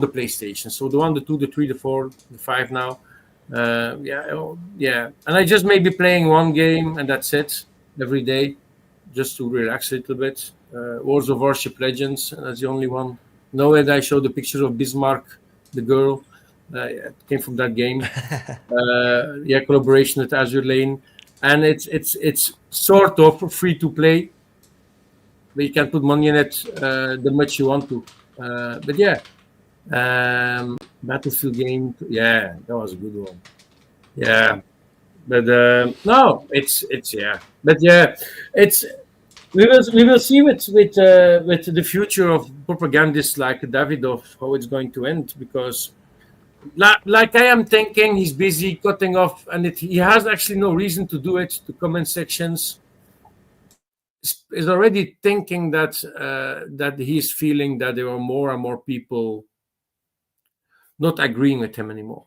the PlayStation. So the 1, the 2, the 3, the 4, the 5 now. Yeah. And I just maybe playing one game and that's it every day, just to relax a little bit. Wars of Warship Legends, and that's the only one. Nowhere I show the picture of Bismarck, the girl. It came from that game. Collaboration with Azure Lane, and it's sort of free to play, but you can put money in it the much you want to. But yeah, Battlefield game, yeah, that was a good one. Yeah, but no, it's yeah, but yeah, it's we will see with the future of propagandists like Davidov how it's going to end, because like I am thinking he's busy cutting off, and he has actually no reason to do it. The comment sections is already thinking that he's feeling that there are more and more people not agreeing with him anymore.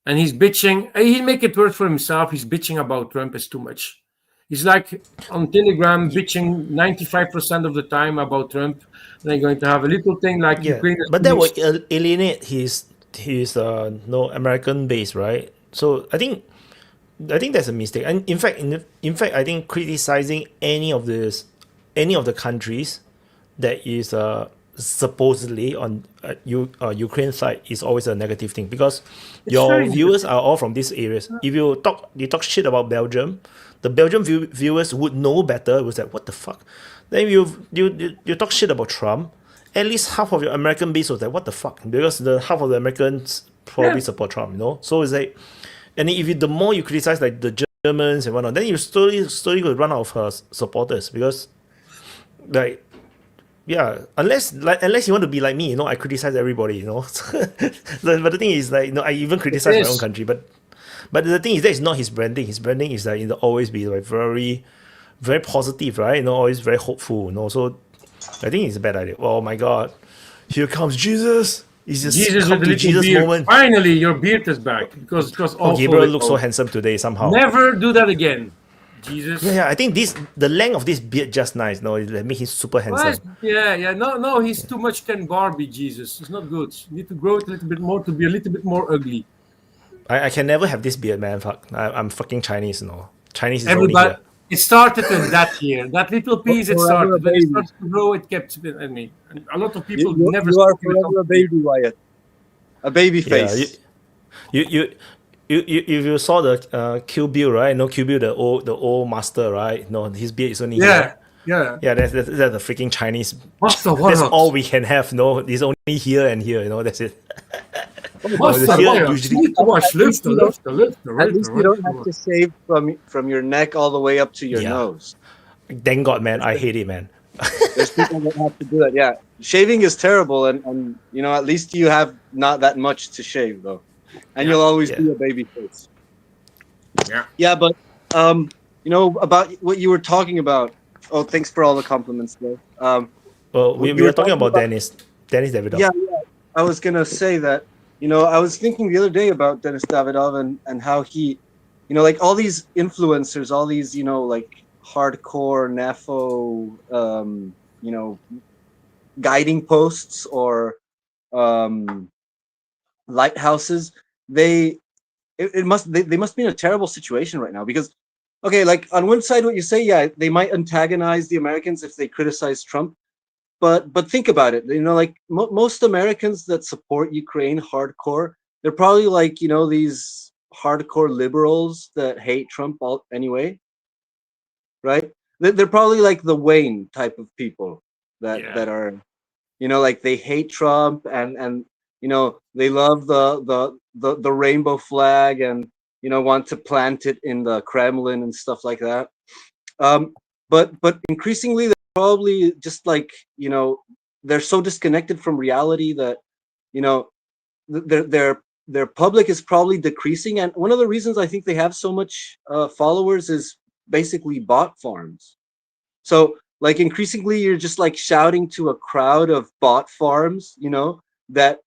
And he's bitching. He'll make it work for himself. He's bitching about Trump is too much. He's like on Telegram bitching 95% of the time about Trump. And they're going to have a little thing like Ukraine. But that will alienate his no American base, right? So I think that's a mistake. And in fact, I think criticizing any of the countries that is supposedly on Ukraine side is always a negative thing, because your viewers are all from these areas. If you talk shit about Belgium, the Belgian viewers would know better. It was like, what the fuck? Then you talk shit about Trump, at least half of your American base was like, what the fuck? Because the half of the Americans probably support Trump, you know. So it's like, and if the more you criticize like the Germans and whatnot, then you slowly will run out of supporters, because like, yeah, unless you want to be like me, you know, I criticize everybody, you know. But the thing is, like, you know, I even criticize my own country. But the thing is, that is not his branding. His branding is like, you know, always be like very, very positive, right? You know, always very hopeful, you know. So I think it's a bad idea. Oh my God, here comes Jesus. It's just Jesus come with to a Jesus beard. moment. Finally, your beard is back, because it was awful. Gabriel looks so handsome today somehow. Never do that again. Jesus. Yeah, I think the length of this beard just nice. No, it make him super handsome. Yeah. No, he's too much Ken Barbie. Jesus, it's not good. You need to grow it a little bit more to be a little bit more ugly. I can never have this beard, man. Fuck, I'm fucking Chinese, you know. Chinese is only here. It started in that year. That little piece, it started. When it started to grow, it kept. I mean, a lot of people never. You are forever a baby, Wyatt. A baby face. You saw the Kill Bill, right? No, Kill Bill, the old master, right? No, his beard is only here. Yeah. That's the freaking Chinese. Master, that's all we can have. No, it's only here and here. You know, that's it. At least you don't have to shave from your neck all the way up to your nose. Thank God, man. I hate it, man. There's people that have to do that. Yeah, shaving is terrible, and you know, at least you have not that much to shave though, and you'll always be a baby face. Yeah, but you know, about what you were talking about. Oh, thanks for all the compliments, though. Well, we were talking about Dennis Davidov. Yeah, I was gonna say that. You know, I was thinking the other day about Denis Davidov and how he, you know, like all these influencers, all these, you know, like hardcore NAFO, you know, guiding posts or lighthouses. They must be in a terrible situation right now, because, okay, like on one side, what you say, yeah, they might antagonize the Americans if they criticize Trump. But think about it. You know, like most Americans that support Ukraine hardcore, they're probably like, you know, these hardcore liberals that hate Trump anyway, right? They're probably like the Wayne type of people that are, you know, like they hate Trump and you know, they love the rainbow flag and, you know, want to plant it in the Kremlin and stuff like that. But increasingly, probably just like, you know, they're so disconnected from reality that, you know, their public is probably decreasing. And one of the reasons I think they have so much followers is basically bot farms. So like increasingly you're just like shouting to a crowd of bot farms, you know, that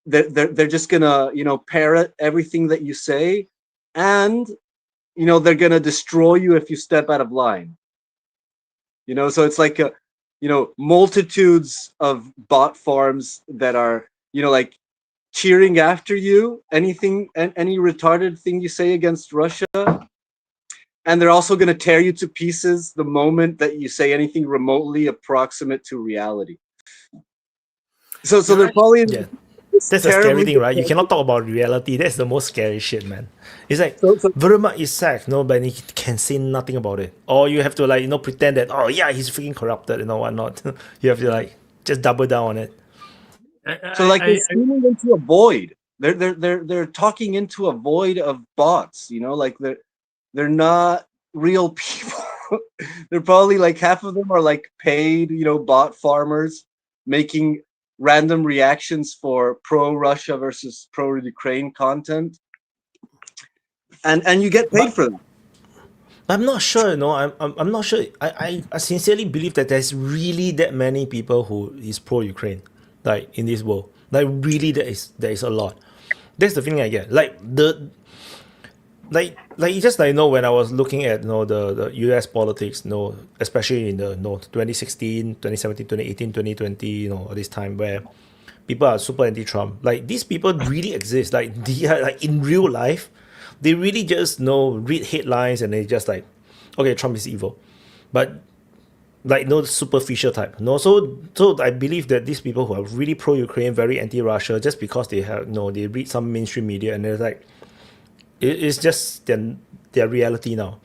they're just gonna, you know, parrot everything that you say, and, you know, they're gonna destroy you if you step out of line. You know, so it's like, you know, multitudes of bot farms that are, like cheering after you, anything and any retarded thing you say against Russia. And they're also going to tear you to pieces the moment that you say anything remotely approximate to reality. So they're probably Yeah. That's a scary terribly thing, right? You cannot talk about reality. That's the most scary shit, man. It's like So- Verma is sacked, but he can say nothing about it. Or you have to pretend that he's freaking corrupted and whatnot. You have to just double down on it. So they're screaming into a void. They're talking into a void of bots. Like they're not real people. They're probably half of them are paid, bot farmers making random reactions for pro Russia versus pro Ukraine content, and you get paid for them. I'm not sure, I'm not sure. I sincerely believe that there's really that many people who is pro-Ukraine, in this world. Really there is a lot. That's the feeling I get. Just when I was looking at the US politics, especially in the 2016, 2017, 2018, 2020, all this time where people are super anti-Trump. These people really exist. They are in real life. They really just read headlines and they just okay, Trump is evil, but no superficial type. So I believe that these people who are really pro-Ukraine, very anti-Russia, just because they have they read some mainstream media and they're it's just their reality now.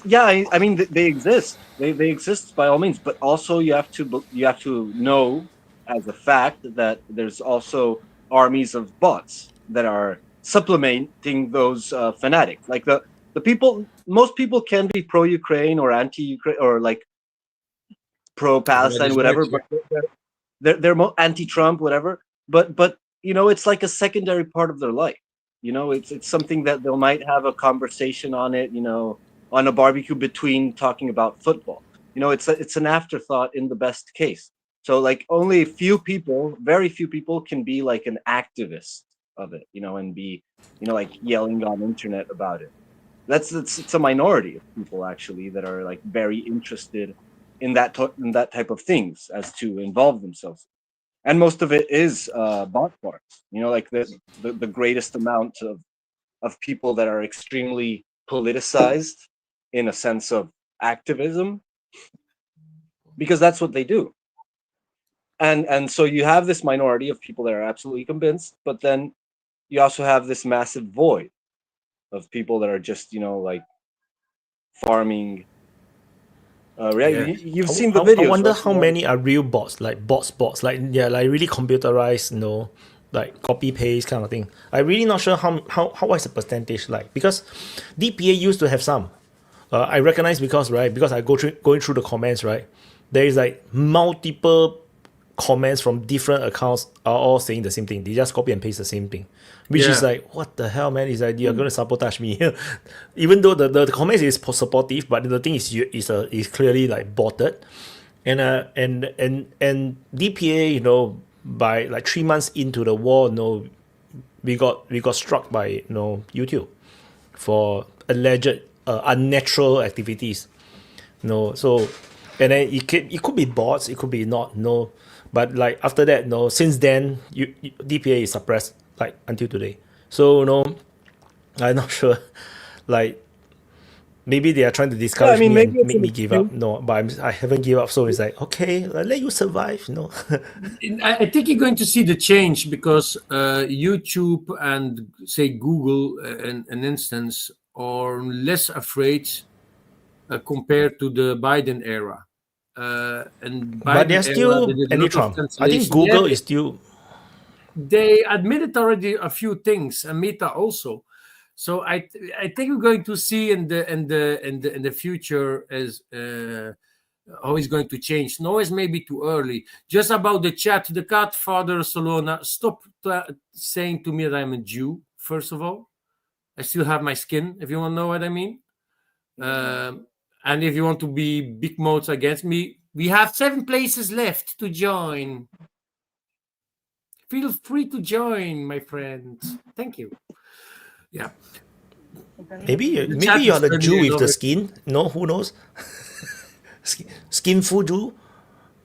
Yeah, I mean they exist. They exist by all means, but also you have to know as a fact that there's also armies of bots that are supplementing those fanatics. The people, most people can be pro-Ukraine or anti-Ukraine or pro-Palestine, whatever, but they're anti-Trump, whatever. But it's like a secondary part of their life. It's something that they might have a conversation on it, on a barbecue between talking about football. It's an afterthought in the best case. So only very few people can be an activist of it, and be, yelling on internet about it. It's a minority of people actually that are very interested in that type of things as to involve themselves. And most of it is bot farms. The greatest amount of people that are extremely politicized in a sense of activism, because that's what they do. And so you have this minority of people that are absolutely convinced, but then you also have this massive void of people that are just farming. You've seen the videos. I wonder right? how many are real bots, bots, really computerized, copy paste kind of thing. I'm really not sure how is the percentage because DPA used to have some. I recognize because I going through the comments, right? There is multiple comments from different accounts are all saying the same thing. They just copy and paste the same thing, which is what the hell, man? Is you're going to sabotage me? Even though the comments is supportive, but the thing is clearly botted, and DPA, by 3 months into the war, we got struck by YouTube for alleged unnatural activities. So and then it could be bots, it could be not, but after that, since then DPA is suppressed until today. So I'm not sure. Maybe they are trying to discourage me and make me give up. But I haven't given up. So it's okay, I'll let you survive. I think you're going to see the change because YouTube and say Google, an instance, are less afraid compared to the Biden era. And Biden but they're still anti-Trump. I think Google is still. They admitted already a few things, and Meta also. So I think we're going to see in the future as how it's going to change. No, it's maybe too early. Just about the chat, the Godfather Solona, stop saying to me that I'm a Jew. First of all, I still have my skin. If you want to know what I mean. And if you want to be big modes against me, we have 7 places left to join. Feel free to join, my friends. Thank you. Yeah. Maybe you're the Jew with the skin. Who knows? Skinful Jew.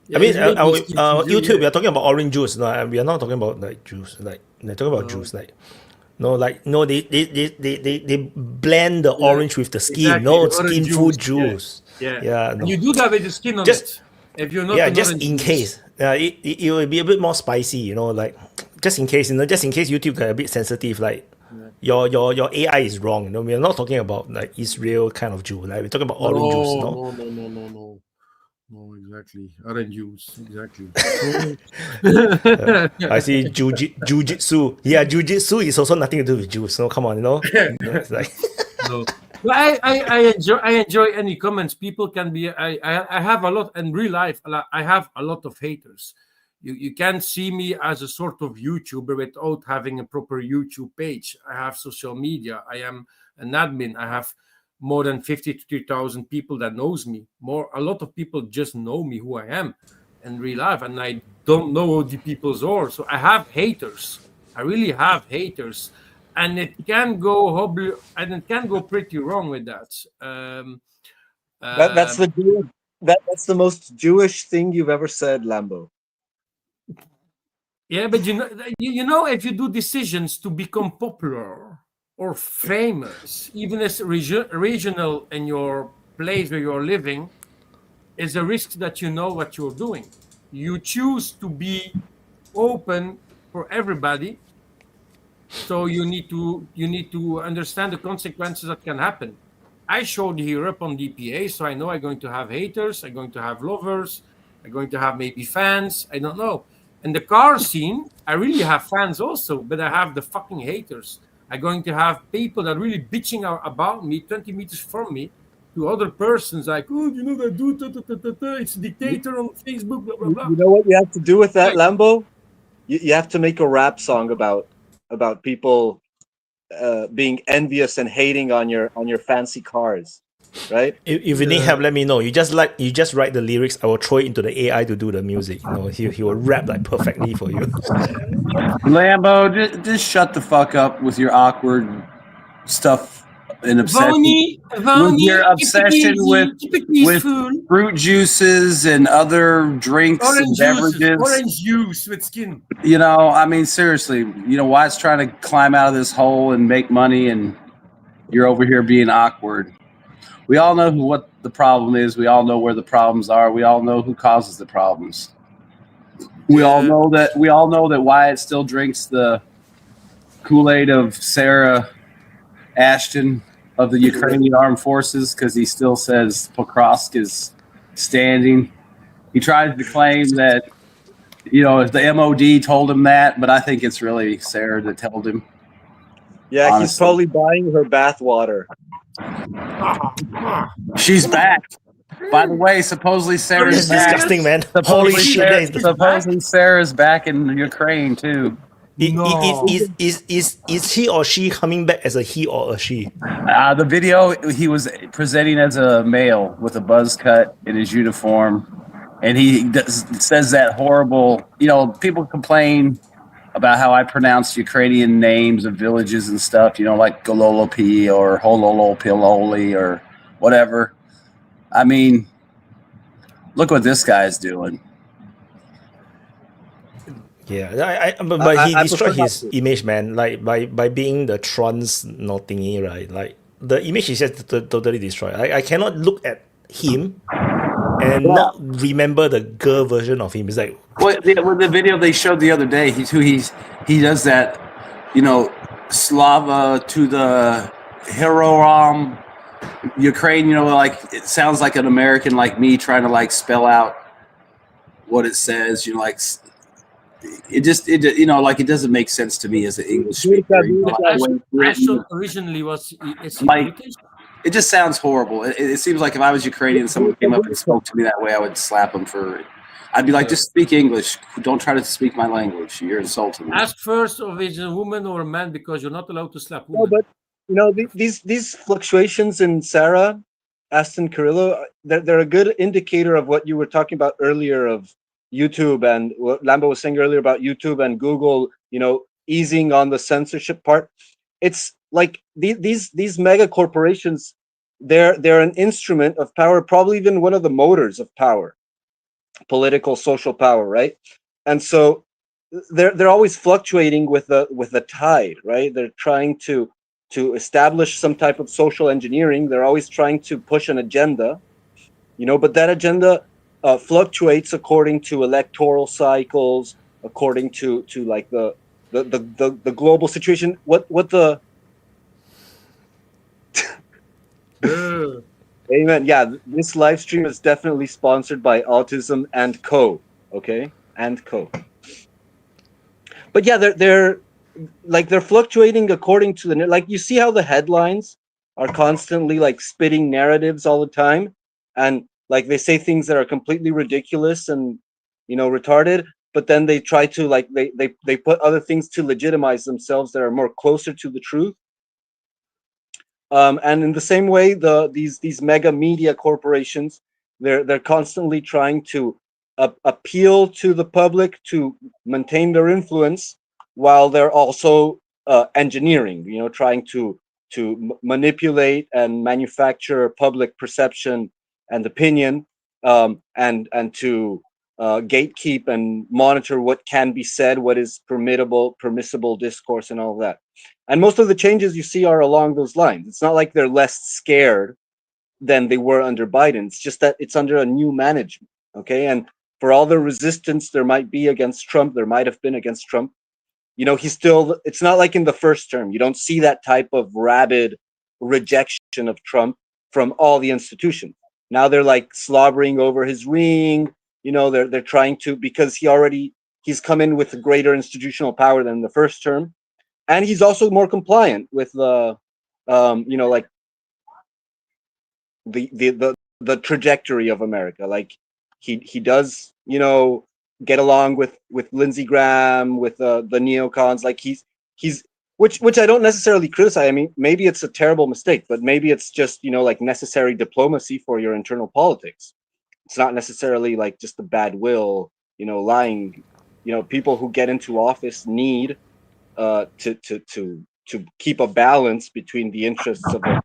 Yeah, I mean, it's maybe skin food Jew, YouTube. We yeah. are talking about orange juice. No, we are not talking about like juice. Like they're talking about juice. Like no, like no, they blend the Yeah, orange with the skin. exactly. No The orange skin juice. food Yeah, juice. yeah. Yeah, And you no. do that with the skin on Just it. If you're not yeah, an just orange in juice. case. It will be a bit more spicy. You know, like just in case. You know, just in case YouTube got a bit sensitive. Like Yeah. your AI is wrong. You know, we are not talking about like Israel kind of Jew. Like we're talking about orange juice. No, No. no, no, no, no, no. No, exactly. Orange juice, exactly. So, I see jujitsu. Yeah, jujitsu is also nothing to do with juice. No, come on, you know. No, it's like no. But I enjoy any comments. People can be. I have a lot in real life. I have a lot of haters. You can't see me as a sort of YouTuber without having a proper YouTube page. I have social media. I am an admin. I have more than 53,000 people that knows me. A lot of people just know me who I am in real life, and I don't know who the people's are. So I have haters. I really have haters, and it can go and it can go pretty wrong with that. That's Um, the that's the most Jewish thing you've ever said, Lambo. yeah, but you know, if you do decisions to become popular or famous, even as regional in your place where you're living, is a risk that you know what you're doing. You choose to be open for everybody, so you need to understand the consequences that can happen. I showed here up on DPA, so I know I'm going to have haters, I'm going to have lovers, I'm going to have maybe fans. I don't know. In the car scene, I really have fans also, but I have the fucking haters. I'm going to have people that really bitching out about me 20 meters from me to other persons like, oh, you know that dude, it's a You, dictator on Facebook, blah blah you blah. know what you have to do with that, Like, Lambo? You have to make a rap song about people being envious and hating on your fancy cars, right? if you need help, let me know. You just write the lyrics. I will throw it into the AI to do the music. You know, he will rap like perfectly for you. Lambo, just shut the fuck up with your awkward stuff and obsession. With your Voni, keep it obsession easy, keep it with peaceful. fruit juices and other drinks and beverages. Orange juice with skin. You know, I mean, seriously, you know, Wyatt's trying to climb out of this hole and make money, and you're over here being awkward. We all know what the problem is. We all know where the problems are. We all know who causes the problems. We all know that Wyatt still drinks the Kool-Aid of Sarah Ashton of the Ukrainian Armed Forces because he still says Pokrovsk is standing. He tries to claim that, you know, the MOD told him that, but I think it's really Sarah that told him. Yeah, he's Honestly. probably buying her bath water. She's back. By the way, supposedly Sarah's That's back. disgusting, man. Holy Supposedly, shit! Sarah, That is, supposedly Sarah's back in Ukraine too. No. is he or she coming back as a he or a she? The video, he was presenting as a male with a buzz cut in his uniform, and he says that horrible. You know, people complain about how I pronounce Ukrainian names of villages and stuff. You know, like Gololopi or Hololopiloli or whatever. I mean, look what this guy's doing. Yeah, but he I destroyed prefer not his to. image, man. Like by being the trans no thingy, right? Like the image is just totally destroyed. I cannot look at him and not remember the girl version of him. It's like With the video they showed the other day, he does that, you know, Slava to the Heroram Ukraine, you know, like it sounds like an American like me trying to like spell out what it says, you know, like it you know, like it doesn't make sense to me as an English speaker. You know, Ashton originally is he Like- British? it just sounds horrible. It seems like if I was Ukrainian and someone came up and spoke to me that way, I would slap him for it. I'd be like, just speak English. Don't try to speak my language. You're insulting me. Ask first if it's a woman or a man because you're not allowed to slap No, women. but you know these fluctuations in Sarah, Aston Carrillo, they're a good indicator of what you were talking about earlier of YouTube and what Lambo was saying earlier about YouTube and Google. You know, easing on the censorship part. It's like these mega corporations. They're an instrument of power, probably even one of the motors of power. political, social power, right? And so they're always fluctuating with the tide, right? They're trying to establish some type of social engineering. They're always trying to push an agenda, but that agenda fluctuates according to electoral cycles, according to like the global situation. What the Amen. Yeah, this live stream is definitely sponsored by Autism and Co. Okay, and Co. But yeah, they're fluctuating according to like you see how the headlines are constantly like spitting narratives all the time, and like they say things that are completely ridiculous and retarded, but then they try to like they put other things to legitimize themselves that are more closer to the truth. And in the same way, these mega media corporations, they're constantly trying to appeal to the public to maintain their influence, while they're also engineering, trying to manipulate and manufacture public perception and opinion, and to gatekeep and monitor what can be said, what is permissible discourse, and all of that. And most of the changes you see are along those lines. It's not like they're less scared than they were under Biden. It's just that it's under a new management. Okay. And for all the resistance there might be against Trump, there might have been against Trump, it's not like in the first term. You don't see that type of rabid rejection of Trump from all the institutions. Now they're like slobbering over his ring. They're trying to, because he's come in with a greater institutional power than the first term. And he's also more compliant with the, like the trajectory of America. Like he does, get along with Lindsey Graham, with the neocons. Like he's which I don't necessarily criticize. I mean, maybe it's a terrible mistake, but maybe it's just like necessary diplomacy for your internal politics. It's not necessarily like just the bad will, lying. People who get into office need to keep a balance between the interests of the.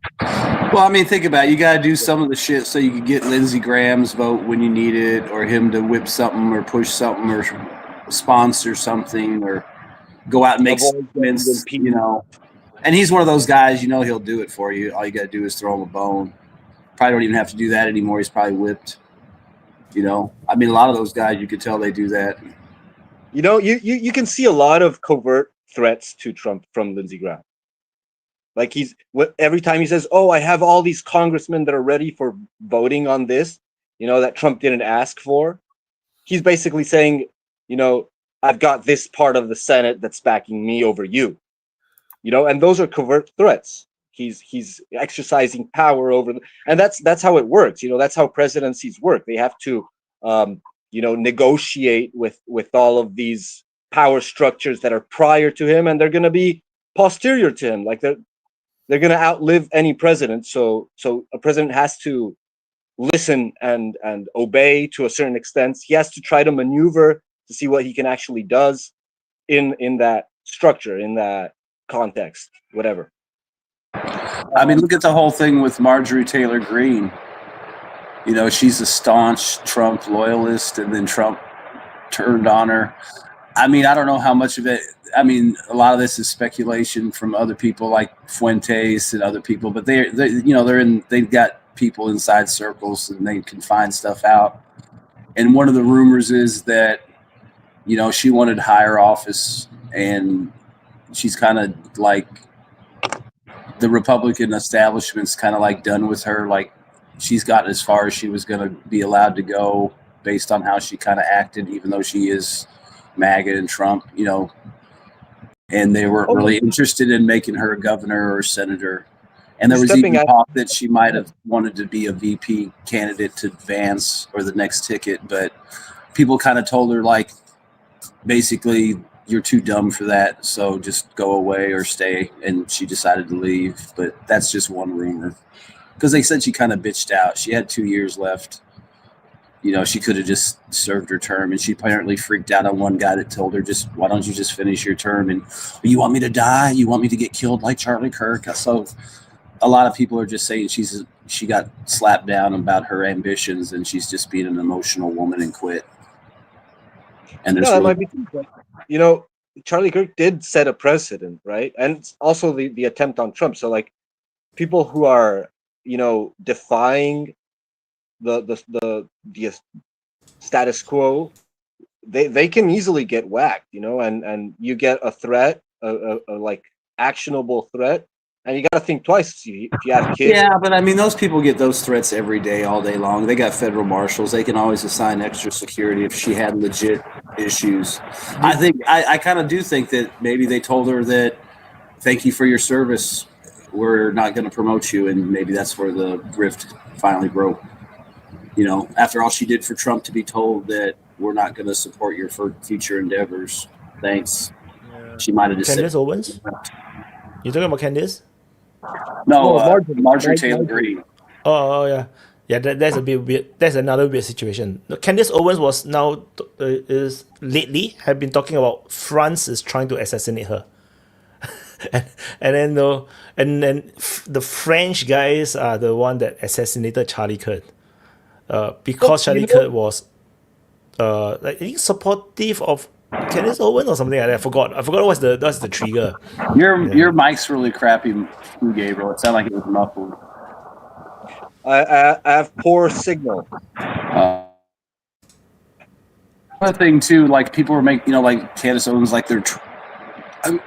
Well, I mean, think about it. You got to do some of the shit so you can get Lindsey Graham's vote when you need it, or him to whip something or push something or sponsor something or go out and make statements, And he's one of those guys, he'll do it for you. All you got to do is throw him a bone. Probably don't even have to do that anymore. He's probably whipped. I mean, a lot of those guys, you could tell they do that. You can see a lot of covert threats to Trump from Lindsey Graham. Like every time he says, "Oh, I have all these congressmen that are ready for voting on this," that Trump didn't ask for. He's basically saying, I've got this part of the Senate that's backing me over you. And those are covert threats. He's exercising power over and that's how it works. That's how presidencies work. They have to negotiate with all of these power structures that are prior to him, and they're going to be posterior to him. Like they're going to outlive any president. So a president has to listen and obey to a certain extent. He has to try to maneuver to see what he can actually does in that structure, in that context, whatever. I mean, look at the whole thing with Marjorie Taylor Greene. She's a staunch Trump loyalist, and then Trump turned on her. I mean, I don't know how much of it. I mean, a lot of this is speculation from other people like Fuentes and other people, but they've got people inside circles and they can find stuff out. And one of the rumors is that, she wanted higher office, and she's kind of like the Republican establishment's kind of like done with her. Like she's gotten as far as she was going to be allowed to go based on how she kind of acted, even though she is MAGA and Trump, and they weren't really interested in making her a governor or senator. And there was even talk that she might have wanted to be a VP candidate to advance or the next ticket, but people kind of told her, like, basically, you're too dumb for that, so just go away or stay. And she decided to leave, but that's just one rumor. Because they said she kind of bitched out. She had 2 years left. She could have just served her term, and she apparently freaked out on one guy that told her, why don't you just finish your term? And you want me to die? You want me to get killed like Charlie Kirk? So a lot of people are just saying she got slapped down about her ambitions and she's just being an emotional woman and quit. And there's that really, might be true. But, you know, Charlie Kirk did set a precedent, right? And also the attempt on Trump. So like people who are, you know, defying the status quo, they can easily get whacked, you know, and you get a threat, a like actionable threat, and you got to think twice if you have kids. yeah, but I mean, those people get those threats every day, all day long. They got federal marshals. They can always assign extra security if she had legit issues. I think I kind of do think that maybe they told her that, thank you for your service, we're not going to promote you, and maybe that's where the rift finally broke. You know, after all she did for Trump, to be told that we're not going to support your future endeavors. Thanks. She might have just Candace said, Owens? You talking about Candace? no, No, Marjorie Taylor Greene. Oh yeah, yeah. That's a bit weird. That's another weird situation. Candace Owens was now is lately have been talking about France is trying to assassinate her, and then the French guys are the one that assassinated Charlie Kirk, because Charlie Kirk was I think supportive of Candace Owens or something like that. I forgot what's the trigger. Your mic's really crappy, Gabriel. It sounded like it was muffled. I have poor signal. Another thing too, like people were making, you know, like Candace Owens, like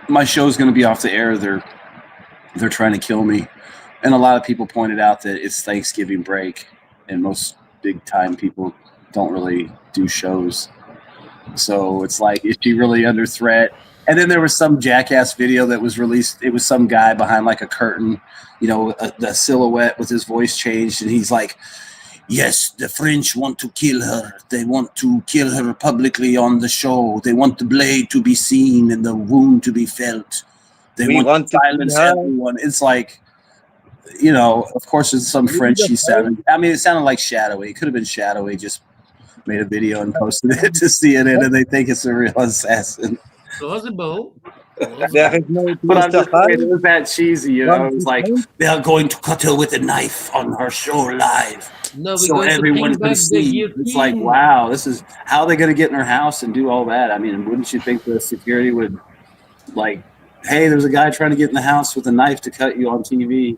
my show's going to be off the air. They're trying to kill me, and a lot of people pointed out that it's Thanksgiving break, and most big time people don't really do shows. So it's like, is she really under threat? And then there was some jackass video that was released. It was some guy behind like a curtain, you know, the silhouette with his voice changed. And he's like, yes, the French want to kill her. They want to kill her publicly on the show. They want the blade to be seen and the wound to be felt. They want to silence everyone. It's like, you know, of course it's some French she sounded. I mean, it sounded like Shadowy. It could have been Shadowy, just made a video and posted it to CNN, and they think it's a real assassin. Plausible. There is no But I'm just hide. saying, it was that cheesy, you know. It was like, they are going to cut her with a knife on her show live, No, we're so going to everyone bring can back the see. It's like, guillotine. wow, this is how are they going to get in her house and do all that? I mean, wouldn't you think the security would, like, hey, there's a guy trying to get in the house with a knife to cut you on TV?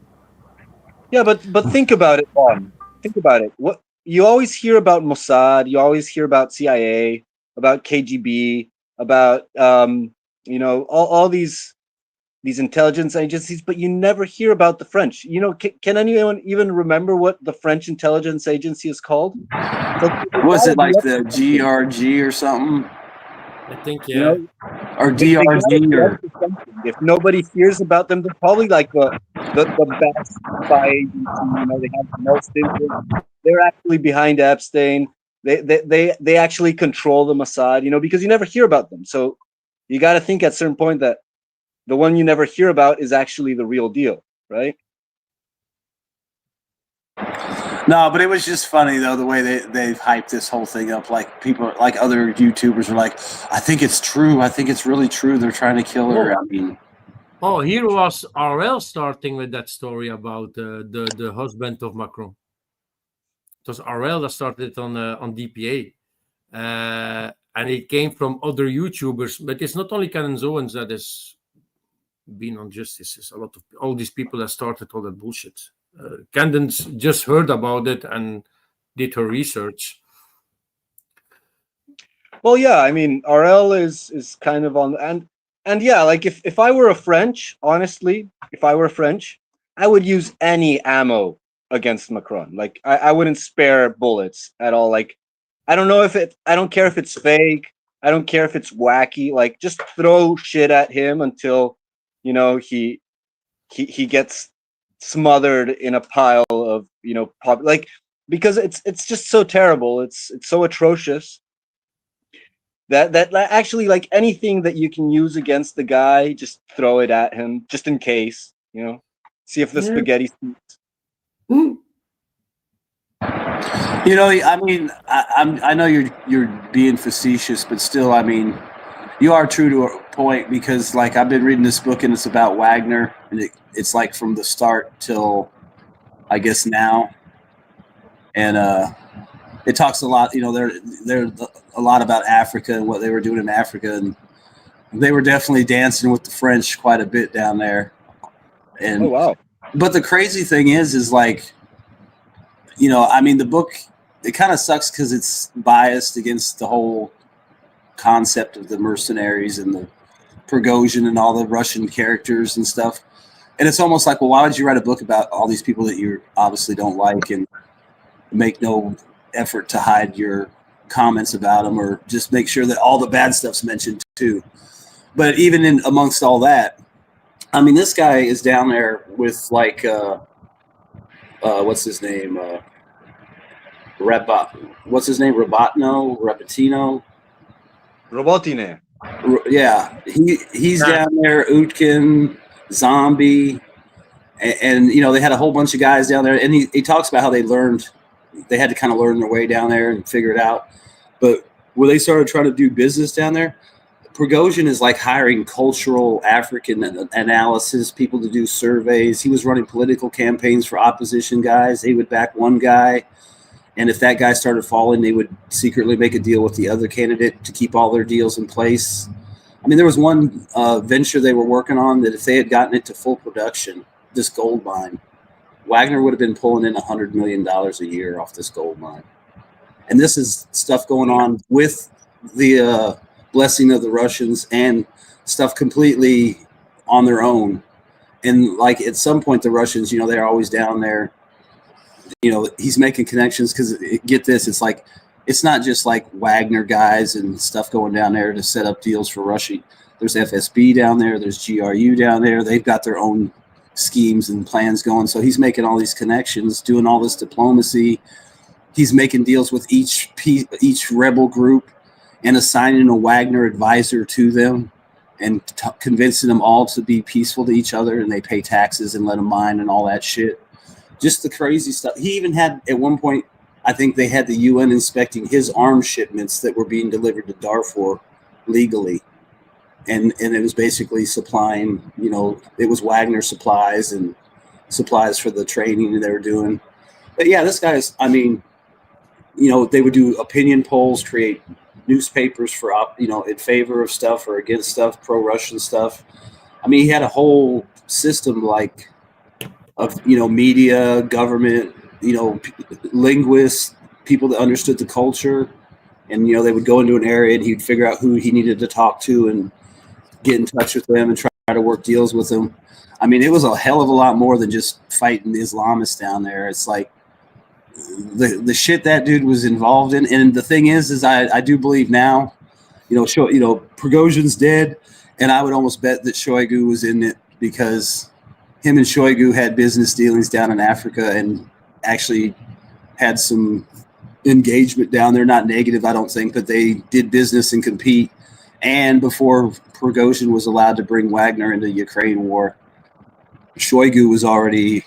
Yeah, but think about it, Juan. Think about it. What you always hear about Mossad, you always hear about CIA, about KGB, about you know, all these intelligence agencies, but you never hear about the French. You know, can anyone even remember what the French intelligence agency is called? Was it like the GRG or something? I think, You yeah. know, Or DRG or if nobody hears about them, they're probably like the best spy agency. You know, they have the most influence. They're actually behind Epstein. They actually control the Mossad. You know, because you never hear about them. So you got to think at a certain point that the one you never hear about is actually the real deal, right? no, but it was just funny though the way they've hyped this whole thing up. Like people, like other YouTubers are like, I think it's true. I think it's really true. They're trying to kill her. I mean, Oh, here was RL starting with that story about the husband of Macron. It was RL that started on DPA, and it came from other YouTubers. But it's not only Candace Owens that has been on justice. It's a lot of all these people that started all that bullshit. Candace just heard about it and did her research. Well, yeah, I mean, RL is kind of on, and yeah, like if I were a French, honestly, if I were French, I would use any ammo against Macron. Like I wouldn't spare bullets at all. Like I don't care if it's fake. I don't care if it's wacky. Like just throw shit at him until, you know, he gets smothered in a pile of, you know, like, because it's just so terrible. It's so atrocious. That actually, like, anything that you can use against the guy, just throw it at him, just in case, you know. See if the spaghetti sticks. you know, I mean, I know you're being facetious, but still, I mean, You are true to a point because, like, I've been reading this book and it's about Wagner, and it's like from the start till, I guess, now, and it talks a lot. You know, they're a lot about Africa and what they were doing in Africa, and they were definitely dancing with the French quite a bit down there. And Oh wow! but the crazy thing is like, you know, I mean, the book, it kind of sucks because it's biased against the whole concept of the mercenaries and the Prigozhin and all the Russian characters and stuff. And it's almost like, well, why would you write a book about all these people that you obviously don't like and make no effort to hide your comments about them, or just make sure that all the bad stuff's mentioned too? But even in amongst all that, I mean, this guy is down there with like, what's his name? What's his name? Repetino? Robotine. Yeah, he's down there. Utkin, Zombie, and you know, they had a whole bunch of guys down there, and he talks about how they had to kind of learn their way down there and figure it out. But when they started trying to do business down there, Prigozhin is like hiring cultural African analysis people to do surveys. He was running political campaigns for opposition guys. They would back one guy, and if that guy started falling, they would secretly make a deal with the other candidate to keep all their deals in place. I mean, there was one venture they were working on that if they had gotten it to full production, this gold mine, Wagner would have been pulling in $100 million a year off this gold mine. And this is stuff going on with the blessing of the Russians and stuff completely on their own. And like at some point, the Russians, you know, they're always down there. You know, he's making connections because get this, it's like, it's not just like Wagner guys and stuff going down there to set up deals for Russia. There's FSB down there. There's GRU down there. They've got their own schemes and plans going. So he's making all these connections, doing all this diplomacy. He's making deals with each rebel group and assigning a Wagner advisor to them and convincing them all to be peaceful to each other, and they pay taxes and let them mine and all that shit. Just the crazy stuff. He even had, at one point, I think they had the UN inspecting his arms shipments that were being delivered to Darfur legally. And it was basically supplying, you know, it was Wagner supplies and supplies for the training they were doing. But yeah, this guy's, I mean, you know, they would do opinion polls, create newspapers for, you know, in favor of stuff or against stuff, pro-Russian stuff. I mean, he had a whole system like of, you know, media, government, you know, linguists, people that understood the culture. And, you know, they would go into an area and he'd figure out who he needed to talk to and get in touch with them and try to work deals with them. I mean, it was a hell of a lot more than just fighting the Islamists down there. It's like the shit that dude was involved in. And the thing is I do believe now, you know, Prigozhin's dead, and I would almost bet that Shoigu was in it because him and Shoigu had business dealings down in Africa and actually had some engagement down there. Not negative, I don't think, but they did business and compete. And before Prigozhin was allowed to bring Wagner into the Ukraine war, Shoigu was already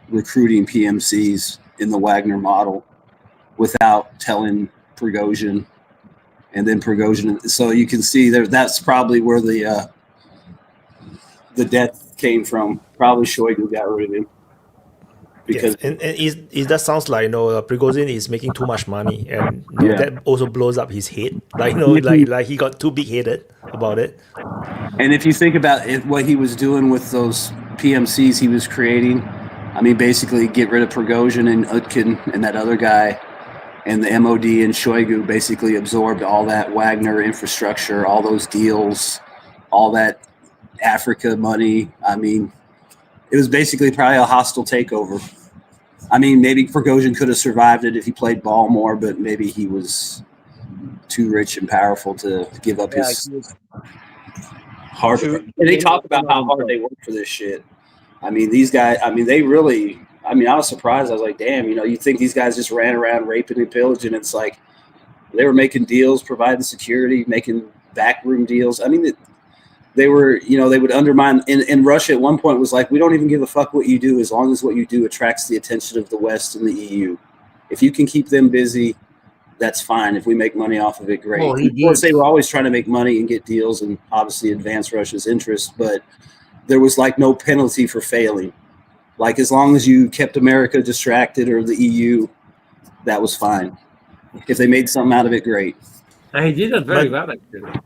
recruiting PMCs in the Wagner model without telling Prigozhin. And then Prigozhin, so you can see there, that's probably where the death came from. Probably Shoigu got rid of him. Because and it that sounds like, you know, Prigozhin is making too much money, and you know, that also blows up his head. Like, you know, like he got too big headed about it. And if you think about it, what he was doing with those PMCs he was creating, I mean, basically get rid of Prigozhin and Utkin and that other guy, and the MOD and Shoigu basically absorbed all that Wagner infrastructure, all those deals, all that Africa money. I mean, it was basically probably a hostile takeover. I mean, maybe Prigozhin could have survived it if he played ball more, but maybe he was too rich and powerful to give up his hard. And they talk about how hard they worked for this shit. I mean, these guys, I mean, they really, I mean, I was surprised. I was like, damn, you know, you think these guys just ran around raping and pillaging. It's like they were making deals, providing security, making backroom deals. I mean, they were, you know, they would undermine. And Russia at one point was like, we don't even give a fuck what you do as long as what you do attracts the attention of the West and the EU. If you can keep them busy, that's fine. If we make money off of it, great. Well, he Of course, did. they were always trying to make money and get deals and obviously advance Russia's interests, but there was like no penalty for failing. Like as long as you kept America distracted or the EU, that was fine. If they made something out of it, great. And he did it very But- well, actually.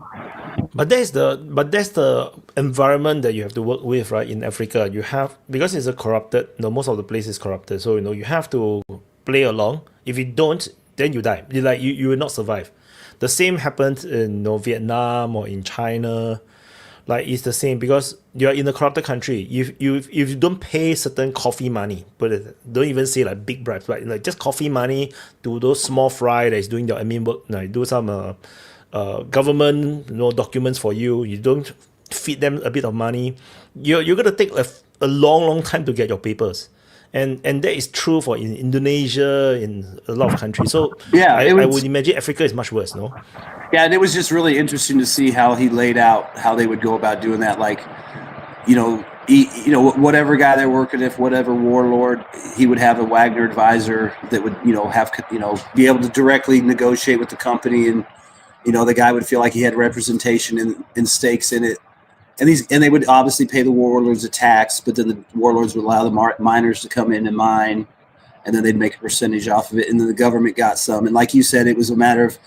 But that's the environment that you have to work with, right? In Africa, you have, because it's a corrupted. Most of the place is corrupted, so you have to play along. If you don't, then you die. You will not survive. The same happens in Vietnam or in China. Like it's the same because you are in a corrupted country. If you don't pay certain coffee money, but don't even say like big bribes, right? Like just coffee money to those small fry that is doing your admin work, like do some government documents for you. You don't feed them a bit of money. You're gonna take a long time to get your papers. And that is true for in Indonesia, in a lot of countries. So Yeah, I would imagine Africa is much worse, no? Yeah, and it was just really interesting to see how he laid out how they would go about doing that. Like, whatever guy they're working with, whatever warlord, he would have a Wagner advisor that would, be able to directly negotiate with the company, and the guy would feel like he had representation in stakes in it. And they would obviously pay the warlords a tax, but then the warlords would allow the miners to come in and mine, and then they'd make a percentage off of it, and then the government got some. And like you said, it was a matter of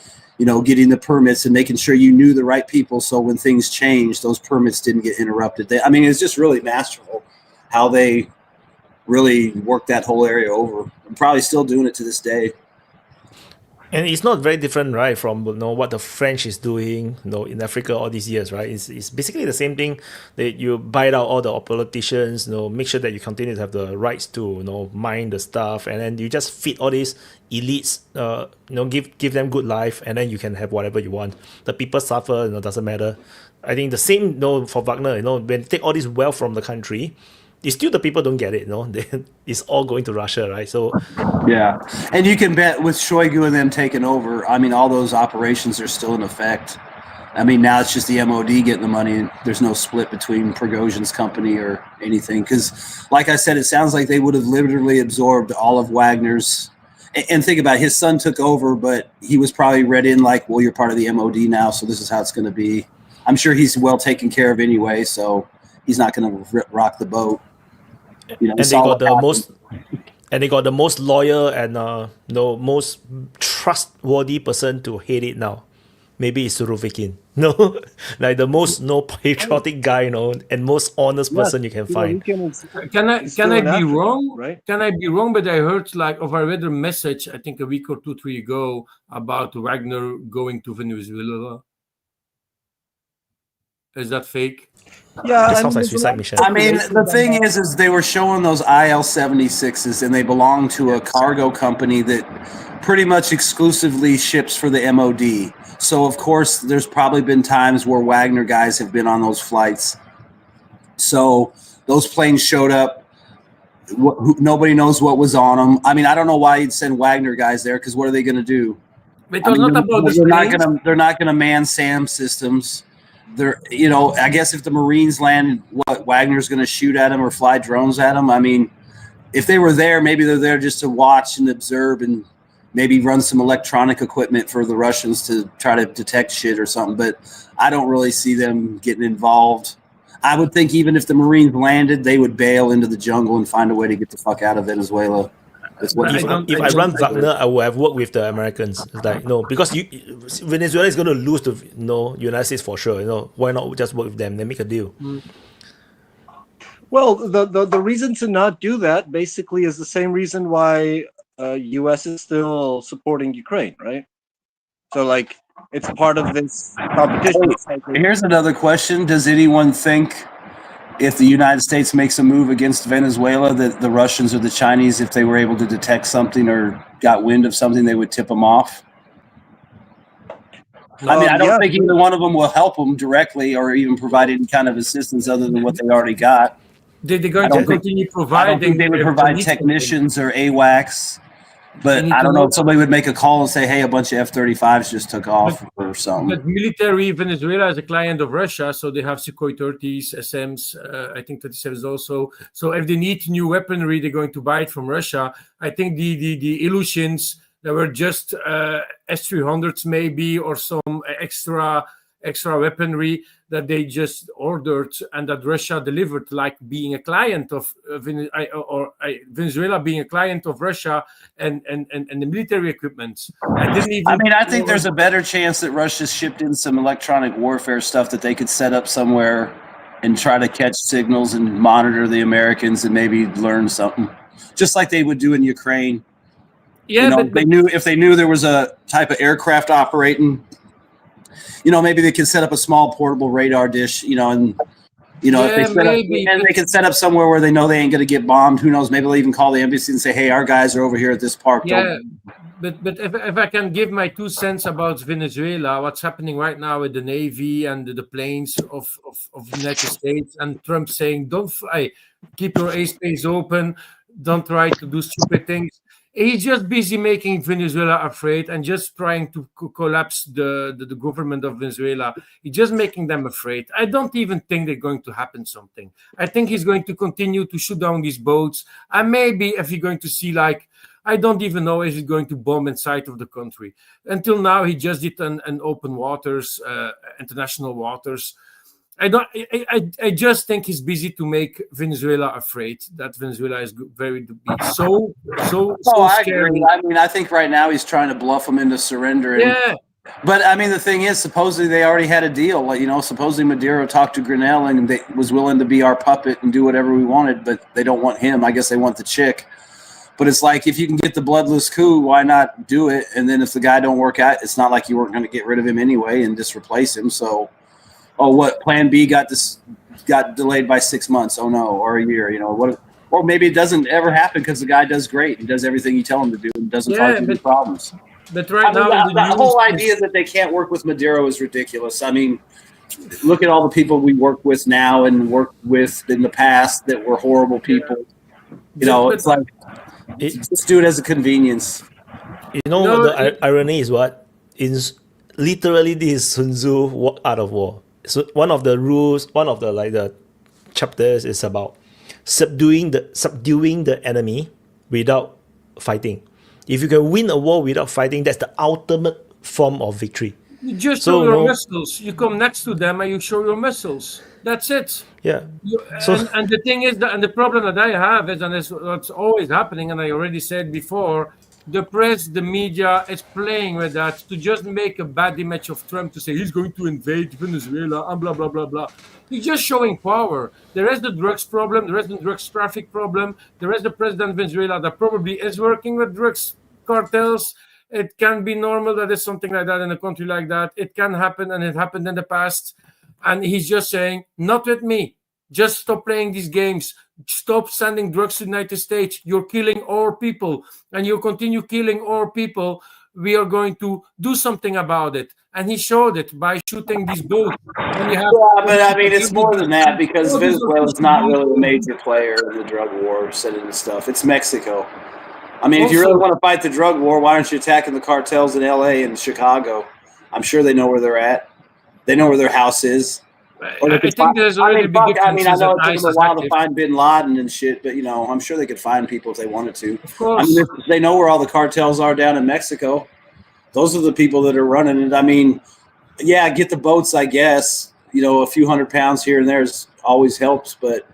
getting the permits and making sure you knew the right people, so when things changed, those permits didn't get interrupted. It's just really masterful how they really worked that whole area over. I'm probably still doing it to this day. And it's not very different, right, from what the French is doing, in Africa all these years, right? It's basically the same thing that you buy out all the politicians, make sure that you continue to have the rights to, mine the stuff, and then you just feed all these elites, give them good life, and then you can have whatever you want. The people suffer, doesn't matter. I think the same, for Wagner, when they take all this wealth from the country, it's still the people don't get it, it's all going to Russia, right? So yeah, and you can bet with Shoigu and them taking over, all those operations are still in effect. Now it's just the MOD getting the money, and there's no split between Prigozhin's company or anything. Because, like I said, it sounds like they would have literally absorbed all of Wagner's. And think about it, his son took over, but he was probably read in like, well, you're part of the MOD now, so this is how it's going to be. I'm sure he's well taken care of anyway, so he's not going to rock the boat. And they got the most loyal and most trustworthy person to hate it now. Maybe it's Surovikin. Like the most patriotic guy, and most honest person you can find. Can I be wrong? Right? Can I be wrong? But I heard I read a message, I think a week or 2-3 ago, about Wagner going to Venezuela. Is that fake? Yeah, That sounds like suicide mission. The thing is they were showing those IL-76s, and they belong to a cargo company that pretty much exclusively ships for the MOD. So, of course, there's probably been times where Wagner guys have been on those flights. So those planes showed up. Nobody knows what was on them. I don't know why you'd send Wagner guys there, because what are they going to do? It was not about the They're not going to man SAM systems. I guess if the Marines land, Wagner's going to shoot at them or fly drones at them. If they were there, maybe they're there just to watch and observe and maybe run some electronic equipment for the Russians to try to detect shit or something. But I don't really see them getting involved. I would think even if the Marines landed, they would bail into the jungle and find a way to get the fuck out of Venezuela. If I run Wagner, I would have worked with the Americans. It's like, because Venezuela is going to lose to United States for sure. Why not just work with them? They make a deal. Well, the reason to not do that basically is the same reason why U.S. is still supporting Ukraine, right? So, like, it's part of this competition. Here's another question. Does anyone think if the United States makes a move against Venezuela, that the Russians or the Chinese, if they were able to detect something or got wind of something, they would tip them off? I don't think either one of them will help them directly or even provide any kind of assistance other than what they already got. They're going to continue providing. I don't think they would provide technicians or AWACS. But I don't know if somebody would make a call and say, hey, a bunch of F-35s just took off or something. But military Venezuela is a client of Russia, so they have Sukhoi 30s, SMs, I think 37s also. So if they need new weaponry, they're going to buy it from Russia. I think the illusions There were just S-300s maybe, or some extra weaponry that they just ordered and that Russia delivered, like being a client of Venezuela being a client of Russia, and the military equipment. I think there's a better chance that Russia shipped in some electronic warfare stuff that they could set up somewhere and try to catch signals and monitor the Americans and maybe learn something, just like they would do in Ukraine. Yeah, but if they knew there was a type of aircraft operating, maybe they could set up a small portable radar dish, and they can set up somewhere where they know they ain't going to get bombed. Who knows? Maybe they'll even call the embassy and say, "Hey, our guys are over here at this park." Yeah, but if I can give my 2 cents about Venezuela, what's happening right now with the Navy and the planes of the United States, and Trump saying, "Don't fly, keep your airspace open, don't try to do stupid things." He's just busy making Venezuela afraid and just trying to collapse the government of Venezuela. He's just making them afraid. I don't even think they're going to happen something. I think he's going to continue to shoot down these boats. And maybe if you're going to see, like, I don't even know if he's going to bomb inside of the country. Until now, he just did an open waters, international waters. I just think he's busy to make Venezuela afraid, that Venezuela is so I scary. agree. I mean, I think right now he's trying to bluff them into surrendering. Yeah. But I mean, the thing is, supposedly they already had a deal. Like, supposedly Maduro talked to Grenell and they was willing to be our puppet and do whatever we wanted, but they don't want him. I guess they want the chick. But it's like, if you can get the bloodless coup, why not do it? And then if the guy don't work out, it's not like you weren't going to get rid of him anyway and just replace him. So, what plan B got delayed by 6 months? Oh no, or a year. Or maybe it doesn't ever happen because the guy does great and does everything you tell him to do and doesn't cause any problems. But right now, the whole idea that they can't work with Maduro is ridiculous. I mean, look at all the people we work with now and worked with in the past that were horrible people. It's like, just do it as a convenience. The irony is what? Literally, this is Sun Tzu Art of War. So one of the rules, one of the chapters is about subduing the enemy without fighting. If you can win a war without fighting, that's the ultimate form of victory. You just show your muscles. You come next to them and you show your muscles. That's it. Yeah. And the thing is, and the problem that I have is, and it's what's always happening, and I already said before, the press, the media is playing with that to just make a bad image of Trump, to say he's going to invade Venezuela and blah, blah, blah, blah. He's just showing power. There is the drugs problem. There is the drugs traffic problem. There is the president of Venezuela that probably is working with drugs cartels. It can be normal that there's something like that in a country like that. It can happen, and it happened in the past. And he's just saying, not with me. Just stop playing these games. Stop sending drugs to the United States. You're killing our people, and you continue killing our people. We are going to do something about it. And he showed it by shooting these boats. But I mean, it's more than that, because Venezuela is not really a major player in the drug war, sending the stuff. It's Mexico. I mean, if you really want to fight the drug war, why aren't you attacking the cartels in LA and Chicago? I'm sure they know where they're at. They know where their house is. I think there's already big differences. I mean, I know it took them a while to find Bin Laden and shit, but I'm sure they could find people if they wanted to. Of course. I mean, they know where all the cartels are down in Mexico. Those are the people that are running it. I mean, yeah, get the boats, I guess. A few 100 pounds here and there always helps, but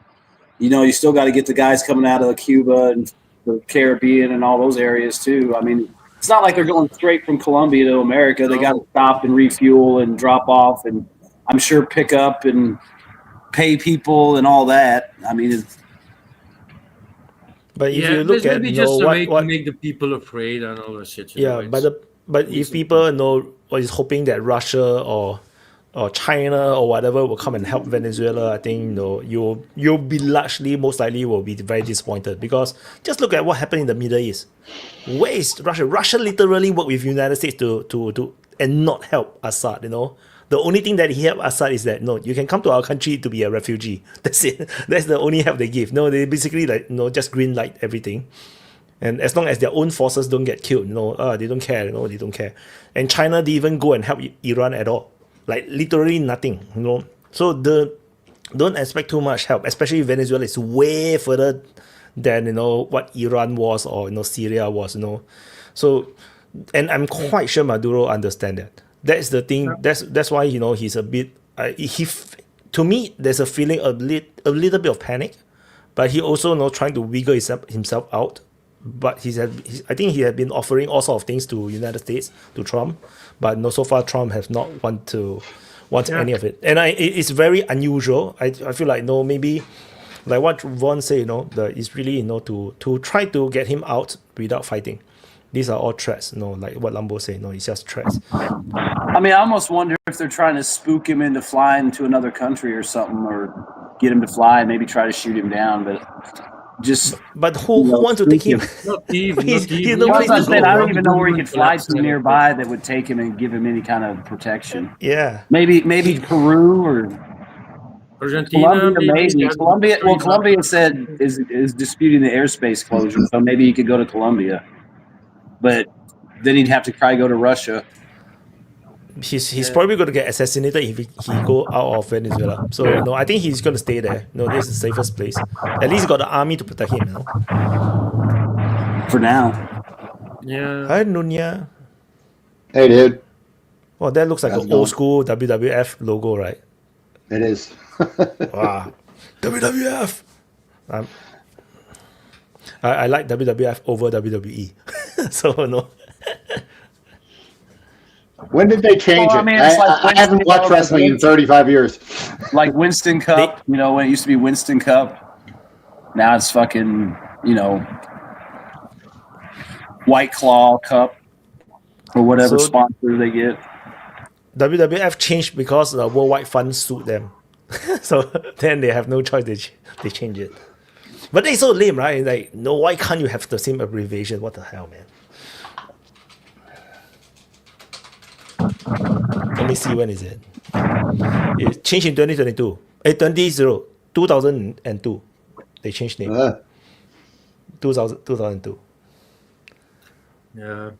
you still got to get the guys coming out of Cuba and the Caribbean and all those areas too. I mean, it's not like they're going straight from Colombia to America. They got to stop and refuel and drop off, and I'm sure pick up and pay people and all that. I mean, but if you look at just a way to make the people afraid and all that shit. Yeah, but if people is hoping that Russia or China or whatever will come and help Venezuela, I think you'll be most likely will be very disappointed, because just look at what happened in the Middle East. Where is Russia? Russia literally worked with United States to and not help Assad. The only thing that he helped Assad is that you can come to our country to be a refugee. That's it. That's the only help they give. They basically just green light everything. And as long as their own forces don't get killed, they don't care. They don't care. And China didn't even go and help Iran at all. Like literally nothing. So don't expect too much help. Especially Venezuela is way further than what Iran was or Syria was. So and I'm quite sure Maduro understand that. That's the thing. That's why he's a bit. To me, there's a feeling a little bit of panic, but he also trying to wiggle himself out. But I think he had been offering all sorts of things to United States, to Trump, but so far Trump has not want any of it. And it's very unusual. I feel like maybe like what Von said, it's really to try to get him out without fighting. These are all threats, like what Lambo said. It's just threats. I mean, I almost wonder if they're trying to spook him into flying to another country or something, or get him to fly and maybe try to shoot him down. But who wants to take him? Not even. I don't even know where he could fly to nearby that would take him and give him any kind of protection. Yeah. Maybe Peru or Argentina. Colombia. Well, Colombia said is disputing the airspace closure, so maybe he could go to Colombia. But then he'd have to probably go to Russia. He's probably going to get assassinated if he go out of Venezuela. So I think he's going to stay there. This is the safest place. At least he got the army to protect him. For now. Yeah. Hi, Nunya. Hey, dude. Well, that looks like an old school WWF logo, right? It is. Wow. WWF. I like WWF over WWE. So no. When did they change it? I haven't watched wrestling in 35 years. Like Winston Cup, when it used to be Winston Cup. Now it's fucking, White Claw Cup or whatever sponsor they get. WWF changed because the Worldwide Fund sued them. So then they have no choice. They change it. But it's so lame, right? Like, why can't you have the same abbreviation? What the hell, man? Let me see, when is it? It changed in 2022. 2002. They changed name. 2002. Yeah.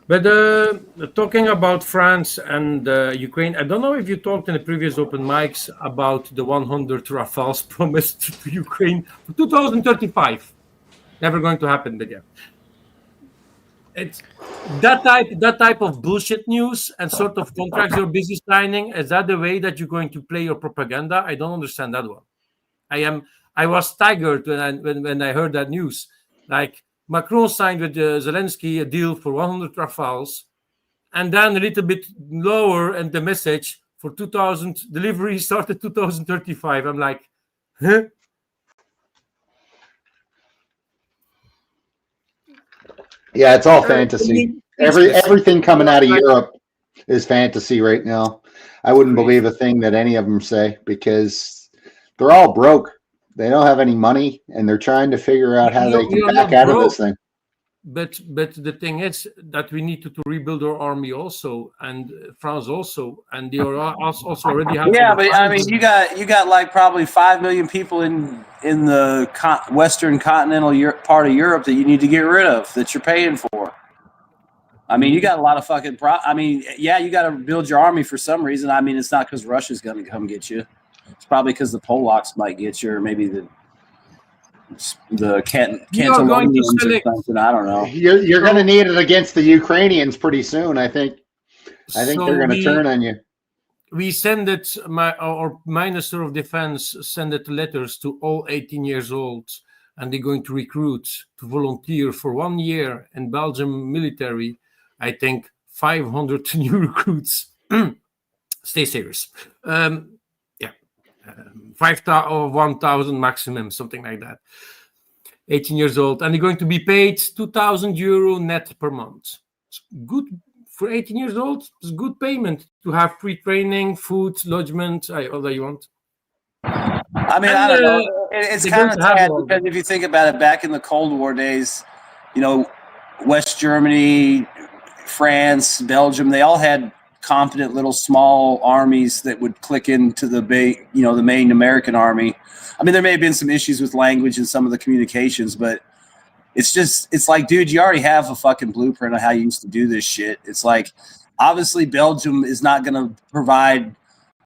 But talking about France and Ukraine, I don't know if you talked in the previous open mics about the 100 Rafales promised to Ukraine for 2035. Never going to happen, but yeah. It's that type of bullshit news and sort of contracts you're busy signing. Is that the way that you're going to play your propaganda? I don't understand that one. I was staggered when I heard that news. Like, Macron signed with Zelensky a deal for 100 Rafales, and then a little bit lower, and the message for 2000 delivery started 2035. I'm like, huh? Yeah, it's all fantasy. Everything coming out of Europe is fantasy right now. I wouldn't believe a thing that any of them say, because they're all broke. They don't have any money, and they're trying to figure out how they can back out of this thing. But the thing is that we need to rebuild our army also, and France also, and they are also already have. Yeah, but I mean, you got like probably 5 million people in the Western continental part of Europe that you need to get rid of, that you're paying for. I mean, you got a lot of fucking. You got to build your army for some reason. I mean, it's not because Russia's going to come get you. It's probably because the Polacks might get you, or maybe the Catalonians or something. I don't know. You're going to need it against the Ukrainians pretty soon. I think they're going to turn on you. We send it. Our Minister of Defense sent it letters to all 18 years old, and they're going to recruit to volunteer for 1 year in Belgium military. I think 500 new recruits. Stay serious. 5,000 or 1,000 maximum, something like that. 18 years old, and they're going to be paid €2,000 net per month. It's good for 18 years old. It's good payment to have free training, food, lodgement, all that you want. I mean, I don't know. It's kind of sad because if you think about it, back in the Cold War days, West Germany, France, Belgium, they all had competent little small armies that would click into the main American army. I mean, there may have been some issues with language and some of the communications, but it's like, dude, you already have a fucking blueprint of how you used to do this shit. It's like, obviously Belgium is not going to provide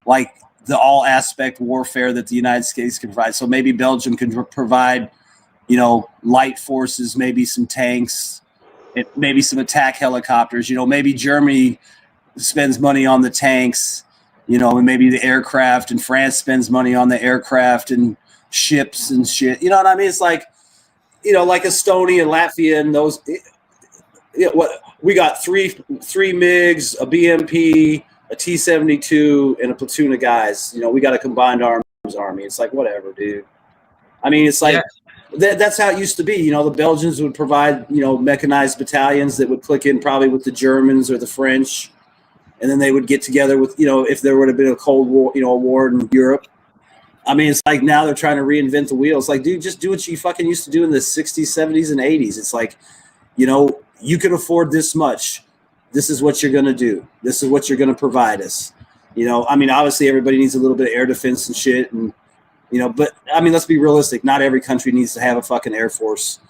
like the all aspect warfare that the United States can provide. So maybe Belgium can provide, light forces, maybe some tanks, maybe some attack helicopters. Maybe Germany spends money on the tanks. And maybe the aircraft, and France spends money on the aircraft and ships and shit. You know what I mean? It's like, like Estonia, Latvia, and those. What we got three MiGs, a BMP, a T-72, and a platoon of guys. We got a combined arms army. It's like, whatever, dude. I mean, it's like that's how it used to be. The Belgians would provide mechanized battalions that would click in probably with the Germans or the French. And then they would get together with, if there would have been a Cold War, a war in Europe. I mean, it's like now they're trying to reinvent the wheel. It's like, dude, just do what you fucking used to do in the 60s, 70s, and 80s. It's like, you can afford this much. This is what you're going to do. This is what you're going to provide us. I mean, obviously everybody needs a little bit of air defense and shit. And, but I mean, let's be realistic. Not every country needs to have a fucking Air Force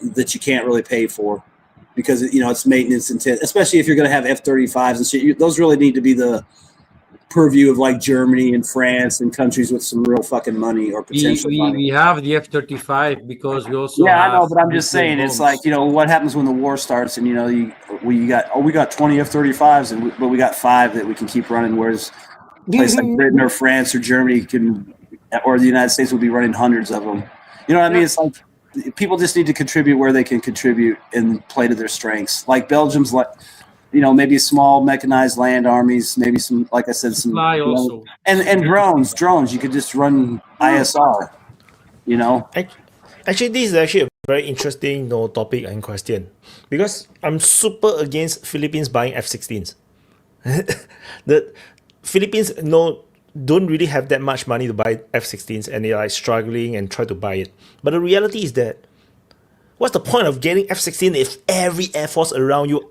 that you can't really pay for. Because it's maintenance intense, especially if you're going to have F-35s and shit. Those really need to be the purview of like Germany and France and countries with some real fucking money or potential money. We have the F-35 because we also I know, but I'm just saying bombs. It's like what happens when the war starts and we got 20 F-35s but we got 5 that we can keep running, whereas a place like Britain or France or Germany or the United States will be running hundreds of them. You know what I mean? It's like. People just need to contribute where they can contribute and play to their strengths. Like Belgium's, maybe small mechanized land armies, maybe some, like I said, some also. And drones. You could just run ISR. Actually, this is actually a very interesting topic and question, because I'm super against Philippines buying F-16s. The Philippines don't really have that much money to buy F-16s, and they're like struggling and try to buy it. But the reality is that what's the point of getting F-16 if every air force around you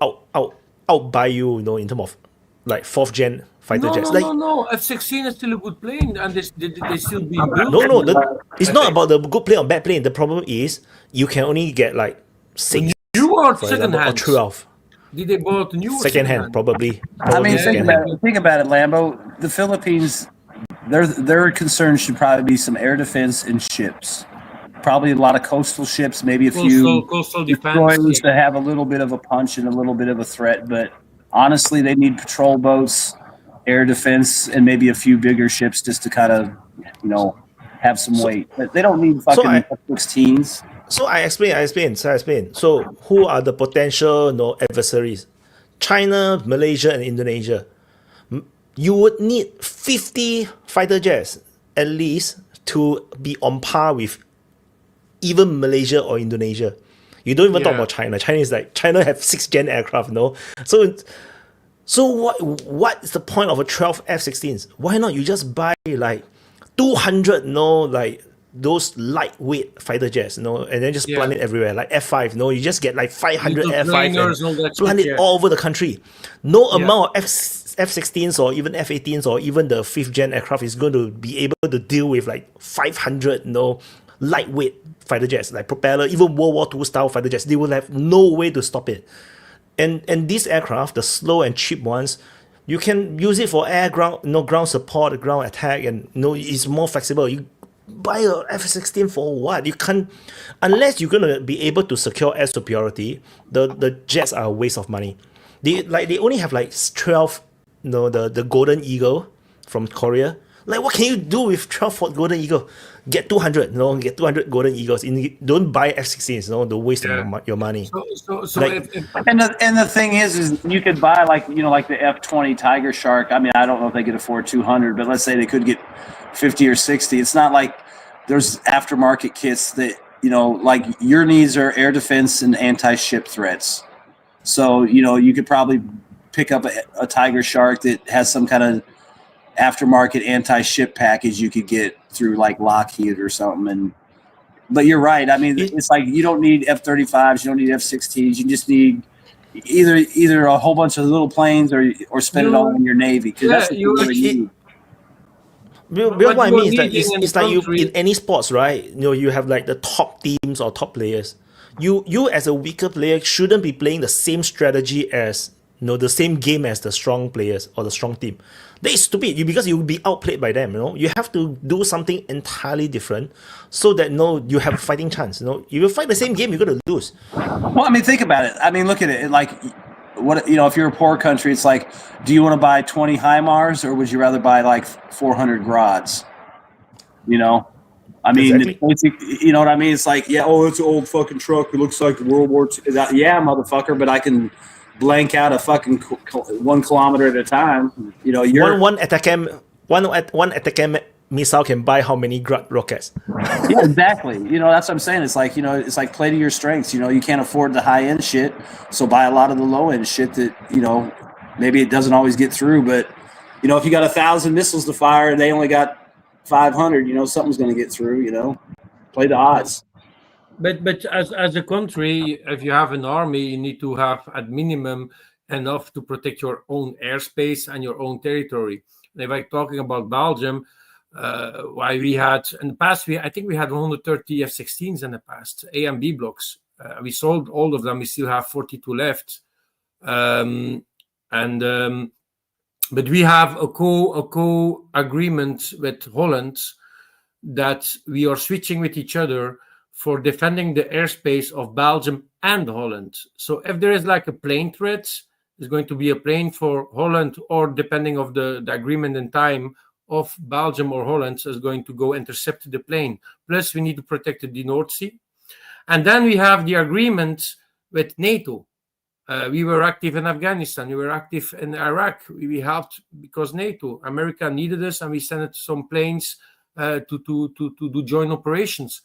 outbuy you, in terms of like 4th gen fighter jets? No. F-16 is still a good plane, and they still being built. No. It's not about the good plane or bad plane. The problem is you can only get like 6 or for example, or 12. Did they bought new second hand? Probably. I mean, think second-hand. about it, Lambo. The Philippines, their concerns should probably be some air defense and ships. Probably a lot of coastal ships, maybe a few coastal destroyers defense to have a little bit of a punch and a little bit of a threat. But honestly, they need patrol boats, air defense, and maybe a few bigger ships just to kind of, have some weight. But they don't need fucking F-16s. So I explain. So who are the potential adversaries? China, Malaysia, and Indonesia. You would need 50 fighter jets at least to be on par with even Malaysia or Indonesia. You don't even talk about China. China have 6th gen aircraft, no? So what is the point of a 12 F-16s? Why not you just buy like 200, those lightweight fighter jets, and then just plant it everywhere, like F5. You just get like 500 F5 and plant it all over the country. No amount of F-16s or even F-18s or even the 5th gen aircraft is going to be able to deal with like 500, lightweight fighter jets, like propeller, even World War II style fighter jets. They will have no way to stop it. And these aircraft, the slow and cheap ones, you can use it for ground support, ground attack, and it's more flexible. You buy a F-16 for what? You can't, unless you're gonna be able to secure air superiority. The jets are a waste of money. They only have like 12, the Golden Eagle from Korea. Like, what can you do with 12 Golden Eagle? Get 200, get 200 Golden Eagles. Don't buy F-16s, don't waste your money. And the thing is you could buy like the F-20 Tiger Shark. I mean, I don't know if they could afford 200, but let's say they could get 50 or 60. It's not like there's aftermarket kits that, like your needs are air defense and anti-ship threats. So, you could probably pick up a Tiger Shark that has some kind of aftermarket anti-ship package you could get through like Lockheed or something. But you're right. I mean, it's like you don't need F-35s, you don't need F-16s. You just need either a whole bunch of little planes or spend it all in your Navy, because that's what you really need. What I mean is that it's like you in any sports, right? You have like the top teams or top players. You as a weaker player shouldn't be playing the same strategy as the same game as the strong players or the strong team. That is stupid. Because you will be outplayed by them. You have to do something entirely different so that you have a fighting chance. If you fight the same game, you're gonna lose. Well, I mean, think about it. I mean, look at it. Like, what if you're a poor country, it's like, do you want to buy 20 HIMARS or would you rather buy like 400 Grods? I mean, Exactly. you know what I mean? It's like, it's an old fucking truck. It looks like World War II. Yeah, motherfucker, but I can blank out a fucking 1 kilometer at a time. One ATACMS missile can buy how many rockets? Yeah, exactly. That's what I'm saying. It's like play to your strengths. You can't afford the high end shit, so buy a lot of the low end shit that maybe it doesn't always get through. But if you got 1,000 missiles to fire and they only got 500, something's going to get through. Play the odds. But as a country, if you have an army, you need to have at minimum enough to protect your own airspace and your own territory. And if I'm talking about Belgium, why we had in the past, I think we had 130 F-16s in the past, A and B blocks. We sold all of them. We still have 42 left, but we have a co-agreement with Holland that we are switching with each other for defending the airspace of Belgium and Holland. So if there is like a plane threat, there's going to be a plane for Holland, or depending of the agreement in time of Belgium or Holland is going to go intercept the plane. Plus, we need to protect the North Sea. And then we have the agreement with NATO. We were active in Afghanistan. We were active in Iraq. We helped because NATO, America needed us, and we sent some planes to do joint operations.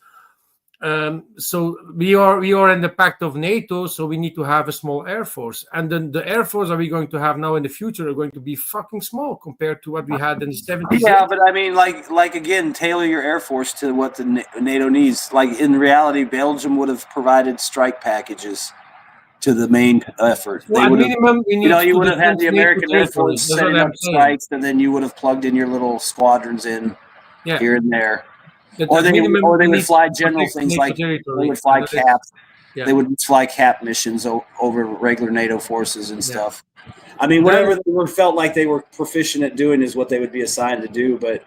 So we are in the pact of NATO, so we need to have a small air force. And then the air force that we're going to have now in the future are going to be fucking small compared to what we had in the 70s. Yeah, but I mean, like again, tailor your air force to what the NATO needs. Like in reality, Belgium would have provided strike packages to the main effort. Well, at minimum, you would have had the American Air Force setting up strikes, and then you would have plugged in your little squadrons in here and there. Or they would fly general things like they would fly caps. Yeah. They would fly cap missions over regular NATO forces and stuff. I mean, whatever they felt like they were proficient at doing is what they would be assigned to do. But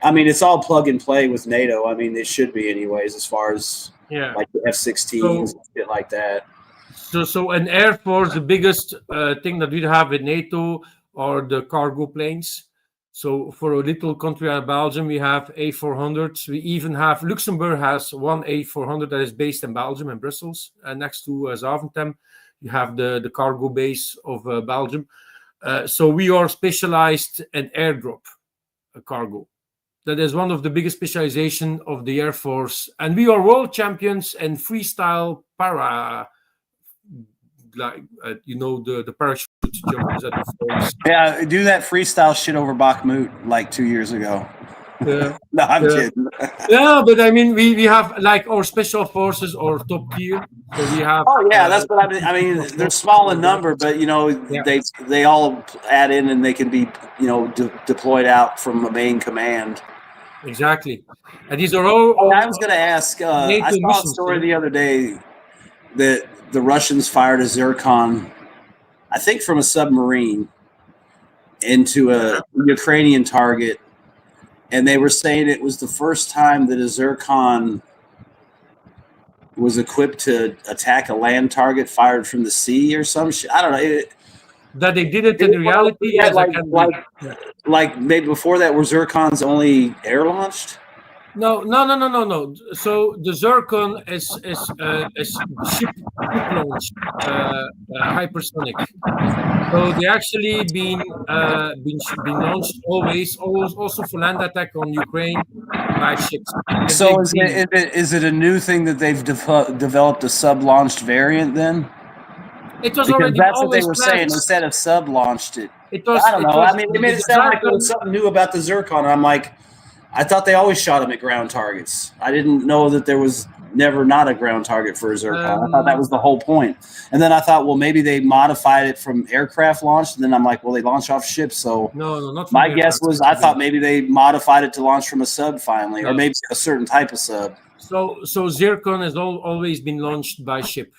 I mean, it's all plug and play with NATO. I mean, they should be anyways, as far as like the F-16s and shit like that. So an air force, the biggest thing that we have with NATO are the cargo planes. So for a little country like Belgium, we have A400s. We even have Luxembourg has one A400 that is based in Belgium and Brussels, next to Zaventem. You have the cargo base of Belgium. So we are specialized in airdrop cargo. That is one of the biggest specialization of the Air Force, and we are world champions in freestyle para. Like the parachute jumpers at the falls. Yeah, do that freestyle shit over Bakhmut like 2 years ago. Yeah. No, I'm kidding. Yeah, but I mean, we have like our special forces or top tier. So we have. Oh yeah, that's what I mean. I mean, they're small in number, but they all add in and they can be deployed out from a main command. Exactly, and these are all. I was going to ask. I saw a story the other day that the Russians fired a Zircon, I think from a submarine, into a Ukrainian target. And they were saying it was the first time that a Zircon was equipped to attack a land target fired from the sea or some shit. I don't know. That they did it in reality? Yeah, like maybe before that, were Zircons only air-launched? No. So the Zircon is ship launched hypersonic. So they actually been launched always, also for land attack on Ukraine by ships. So is it a new thing that they've developed a sub-launched variant then? It was because already that's what they were planned. saying. Instead of sub-launched it. I don't know. I mean, they made it sound like there was something new about the Zircon. I'm like, I thought they always shot them at ground targets. I didn't know that there was never not a ground target for a Zircon. I thought that was the whole point. And then I thought, well, maybe they modified it from aircraft launched. And then I'm like, well, they launch off ships. So no, not from my guess was I thought maybe they modified it to launch from a sub finally, or maybe a certain type of sub. So Zircon has always been launched by ship.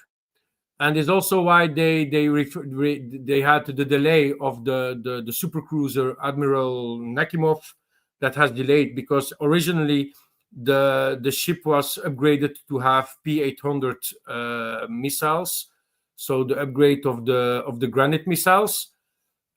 and it's also why they had the delay of the super cruiser Admiral Nakimov that has delayed, because originally the ship was upgraded to have P-800 missiles, so the upgrade of the Granite missiles,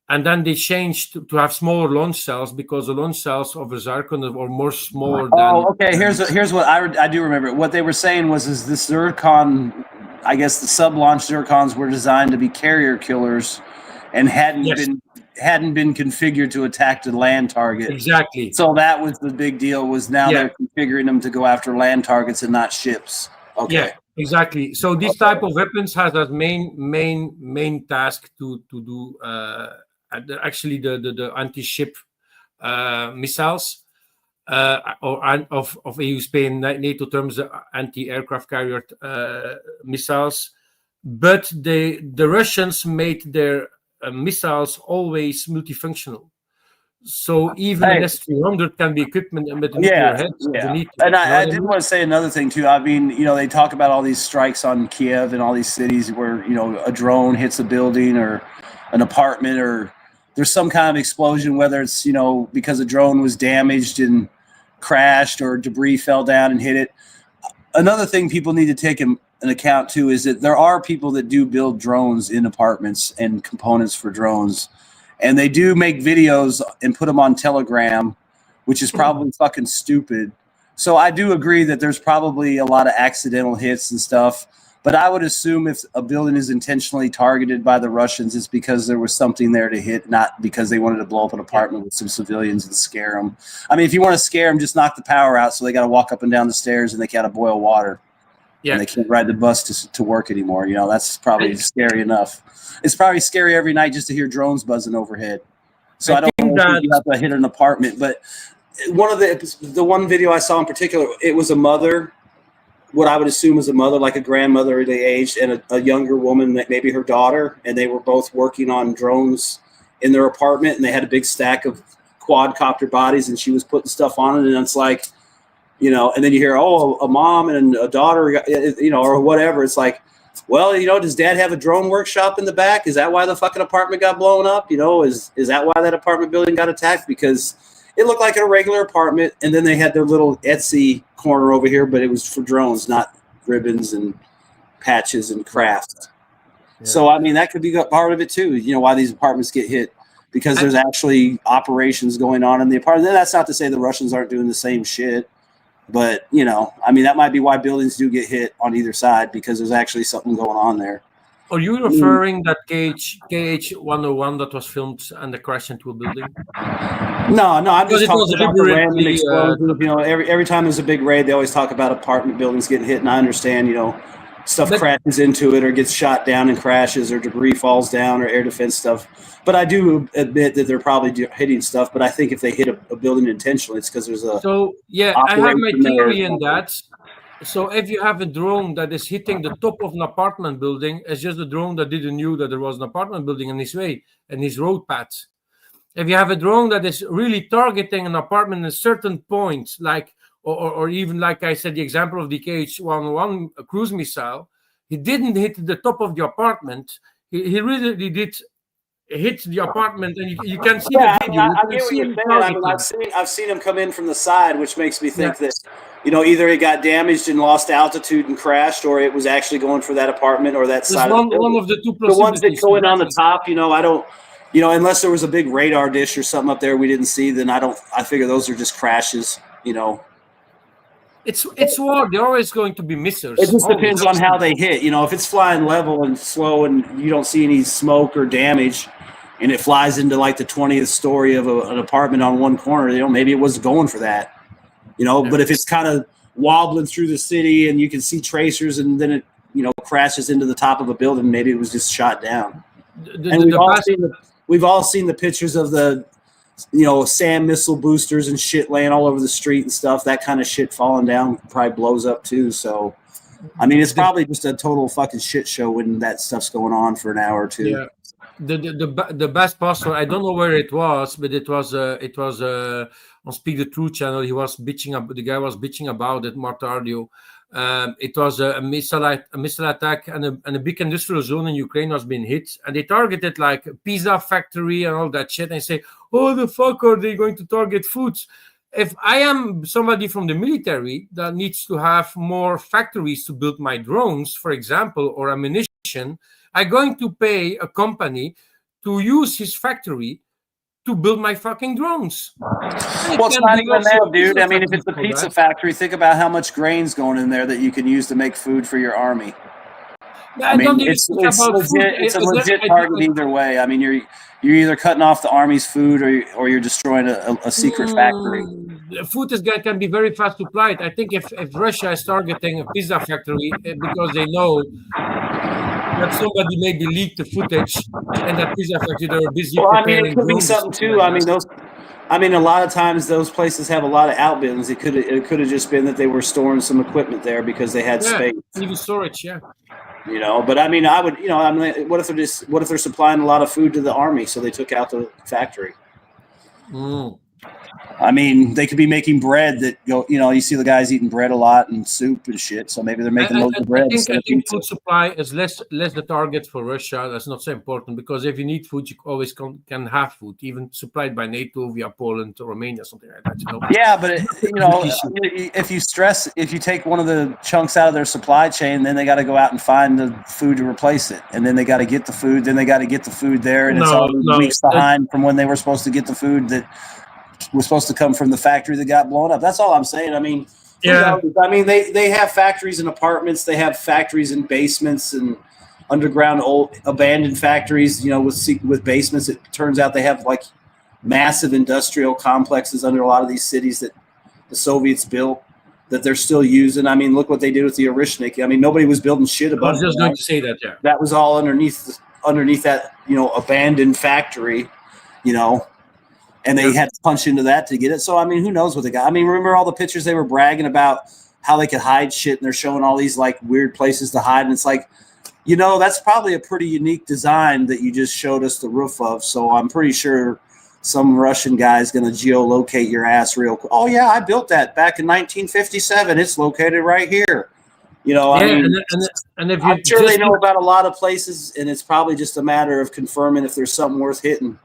and then they changed to have smaller launch cells, because the launch cells of a Zircon are more smaller than. Oh, okay. Here's what I do remember. What they were saying was this Zircon, I guess the sub-launch Zircons were designed to be carrier killers, and hadn't been configured to attack the land target. Exactly. So that was the big deal. Was now they're configuring them to go after land targets and not ships. Okay. Yeah, exactly. So this type of weapons has as main task to do actually the anti-ship missiles, or of EU Spain NATO terms, anti-aircraft carrier missiles. But the Russians made their missiles always multifunctional. So even an S-300 can be equipped with a nuclear head. And I did want to say another thing too. I mean, they talk about all these strikes on Kiev and all these cities where, a drone hits a building or an apartment, or there's some kind of explosion, whether it's, because a drone was damaged and crashed or debris fell down and hit it. Another thing people need to take an account too is that there are people that do build drones in apartments and components for drones. And they do make videos and put them on Telegram, which is probably fucking stupid. So I do agree that there's probably a lot of accidental hits and stuff. But I would assume if a building is intentionally targeted by the Russians, it's because there was something there to hit, not because they wanted to blow up an apartment with some civilians and scare them. I mean, if you want to scare them, just knock the power out so they got to walk up and down the stairs and they got to boil water. Yeah. And they can't ride the bus to work anymore. That's probably scary enough. It's probably scary every night just to hear drones buzzing overhead. So I don't know if you have to hit an apartment, but the one video I saw in particular, it was a mother, what I would assume is a mother, like a grandmother they aged, and a younger woman, maybe her daughter, and they were both working on drones in their apartment, and they had a big stack of quadcopter bodies, and she was putting stuff on it, and it's like, and then you hear, a mom and a daughter, or whatever. It's like, well, does dad have a drone workshop in the back? Is that why the fucking apartment got blown up? Is that why that apartment building got attacked? Because it looked like a regular apartment, and then they had their little Etsy corner over here, but it was for drones, not ribbons and patches and crafts. Yeah. So, I mean, that could be part of it too, why these apartments get hit, because there's actually operations going on in the apartment. And that's not to say the Russians aren't doing the same shit. But, I mean, that might be why buildings do get hit on either side, because there's actually something going on there. Are you referring that KH-101 that was filmed and the crash into a building? No, I'm just talking about the random explosions. Every time there's a big raid, they always talk about apartment buildings getting hit, and I understand, stuff crashes into it or gets shot down and crashes, or debris falls down, or air defense stuff. But I do admit that they're probably hitting stuff. But I think if they hit a building intentionally, it's because there's a. So yeah, I have my theory in that. So if you have a drone that is hitting the top of an apartment building, it's just a drone that didn't know that there was an apartment building in his way and his road path. If you have a drone that is really targeting an apartment at a certain point, like or even like I said, the example of the KH-101 cruise missile, he didn't hit the top of the apartment. He really did hit the apartment, and you can see the video. I get what you're saying. I've seen him come in from the side, which makes me think that either it got damaged and lost altitude and crashed, or it was actually going for that apartment or that side. One of the two. The ones that go in on the top, I don't. Unless there was a big radar dish or something up there we didn't see, then I figure those are just crashes. It's war. They're always going to be missers. It just depends on how they hit. If it's flying level and slow and you don't see any smoke or damage, and it flies into like the 20th story of an apartment on one corner, maybe it was going for that. But if it's kind of wobbling through the city and you can see tracers, and then it crashes into the top of a building, maybe it was just shot down. We've all seen the pictures of the SAM missile boosters and shit laying all over the street and stuff. That kind of shit falling down probably blows up too. So, I mean, it's probably just a total fucking shit show when that stuff's going on for an hour or two. Yeah. The best possible. I don't know where it was, but it was on Speak the Truth channel. He was bitching up. The guy was bitching about it, Martardio, It was a missile attack, and a big industrial zone in Ukraine was being hit, and they targeted like a pizza factory and all that shit. And they say, "Oh, the fuck are they going to target foods?" If I am somebody from the military that needs to have more factories to build my drones, for example, or ammunition, I'm going to pay a company to use his factory to build my fucking drones. Well, it's not even that, dude. I mean, if it's a pizza factory, think about how much grain's going in there that you can use to make food for your army. I mean, it's a legit target either way. I mean, you're either cutting off the army's food or you're destroying a secret factory. Food can be very fast supplied. I think if Russia is targeting a pizza factory because they know that somebody maybe leaked the footage and that pizza factory they're busy preparing. It could be something too. I mean, a lot of times those places have a lot of outbins. It could have just been that they were storing some equipment there because they had space. Even storage, yeah. But I mean, what if they're supplying a lot of food to the army, so they took out the factory? I mean, they could be making bread that you see the guys eating bread a lot and soup and shit. So maybe they're making loads of bread. I think food supply is less the target for Russia. That's not so important because if you need food, you always can have food, even supplied by NATO via Poland or Romania, something like that. Yeah, but if you take one of the chunks out of their supply chain, then they got to go out and find the food to replace it, and then they got to get the food. Then they got to get the food there, and it's all weeks behind from when they were supposed to get the food that was supposed to come from the factory that got blown up. That's all I'm saying. I mean, they have factories in apartments. They have factories in basements and underground old abandoned factories, with basements. It turns out they have like massive industrial complexes under a lot of these cities that the Soviets built that they're still using. I mean, look what they did with the Orishnik. I mean, nobody was building shit above. I was just going to say that, yeah. That was all underneath that, abandoned factory, and they had to punch into that to get it. So, I mean, who knows what they got? I mean, remember all the pictures they were bragging about how they could hide shit, and they're showing all these like weird places to hide. And it's like, that's probably a pretty unique design that you just showed us the roof of. So I'm pretty sure some Russian guy is going to geolocate your ass real quick. Oh yeah, I built that back in 1957. It's located right here. I'm sure they know about a lot of places, and it's probably just a matter of confirming if there's something worth hitting.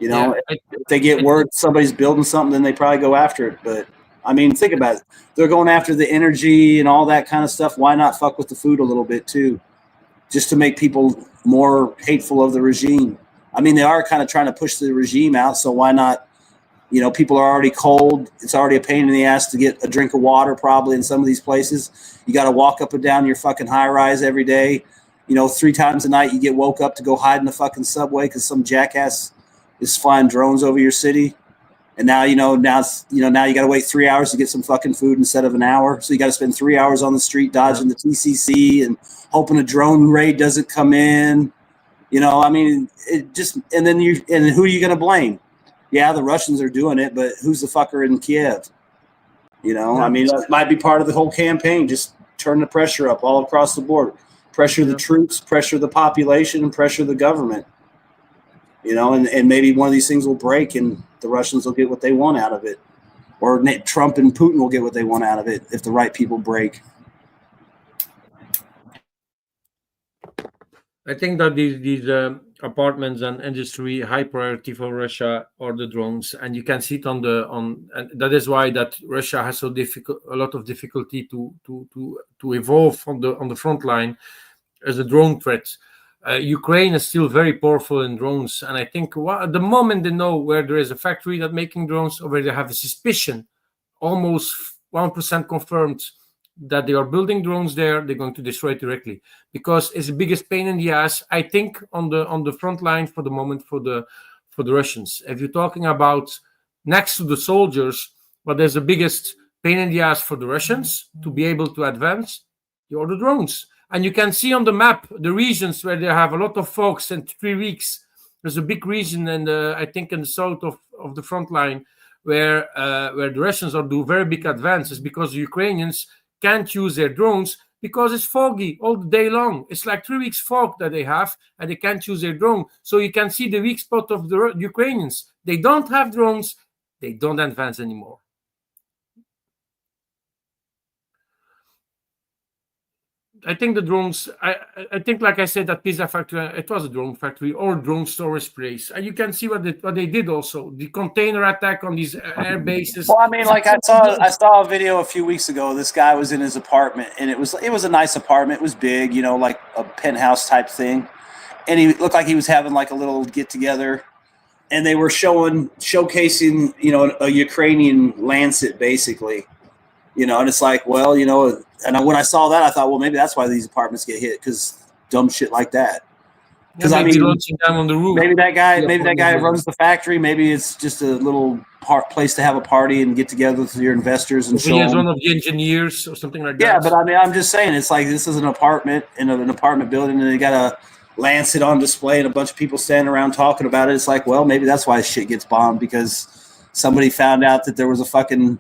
If they get word somebody's building something, then they probably go after it. But I mean, think about it. They're going after the energy and all that kind of stuff. Why not fuck with the food a little bit too? Just to make people more hateful of the regime. I mean, they are kind of trying to push the regime out. So why not? People are already cold. It's already a pain in the ass to get a drink of water probably in some of these places. You got to walk up and down your fucking high rise every day. 3 times a night you get woke up to go hide in the fucking subway because some jackass is flying drones over your city, and now you got to wait 3 hours to get some fucking food instead of an hour. So you got to spend 3 hours on the street dodging the TCC and hoping a drone raid doesn't come in. I mean, it just and who are you going to blame? Yeah, the Russians are doing it, but who's the fucker in Kiev? I mean, that might be part of the whole campaign. Just turn the pressure up all across the board. Pressure the troops, pressure the population, and pressure the government. And maybe one of these things will break and the Russians will get what they want out of it. Or Trump and Putin will get what they want out of it if the right people break. I think that these apartments and industry high priority for Russia are the drones, and you can see it and that is why that Russia has a lot of difficulty to evolve on the front line as a drone threat. Ukraine is still very powerful in drones, and I think at the moment they know where there is a factory that making drones, or where they have a suspicion, almost 1% confirmed that they are building drones there, they're going to destroy it directly because it's the biggest pain in the ass. I think on the front line for the moment for the Russians. If you're talking about next to the soldiers, but there's the biggest pain in the ass for the Russians to be able to advance, you're the drones. And you can see on the map the regions where they have a lot of folks in 3 weeks. There's a big region, I think in the south of the front line, where the Russians do very big advances because the Ukrainians can't use their drones because it's foggy all the day long. It's like 3 weeks fog that they have, and they can't use their drone. So you can see the weak spot of the Ukrainians. They don't have drones. They don't advance anymore. I think the drones. I think, like I said, that pizza factory. It was a drone factory or drone storage place, and you can see what they did also. The container attack on these air bases. Well, I mean, like I saw a video a few weeks ago. This guy was in his apartment, and it was a nice apartment. It was big, you know, like a penthouse type thing. And he looked like he was having like a little get together, and they were showcasing, you know, a Ukrainian Lancet basically, you know. And it's like, well, you know, and when I saw that, I thought, well, maybe that's why these apartments get hit, because dumb shit like that. Because I mean, launching down on the roof. Maybe that guy runs the factory. Maybe it's just a little place to have a party and get together with your investors and show. He's one of the engineers or something like that. Yeah, but I mean, I'm just saying, it's like this is an apartment in an apartment building, and they got a Lancet on display and a bunch of people standing around talking about it. It's like, well, maybe that's why shit gets bombed, because somebody found out that there was a fucking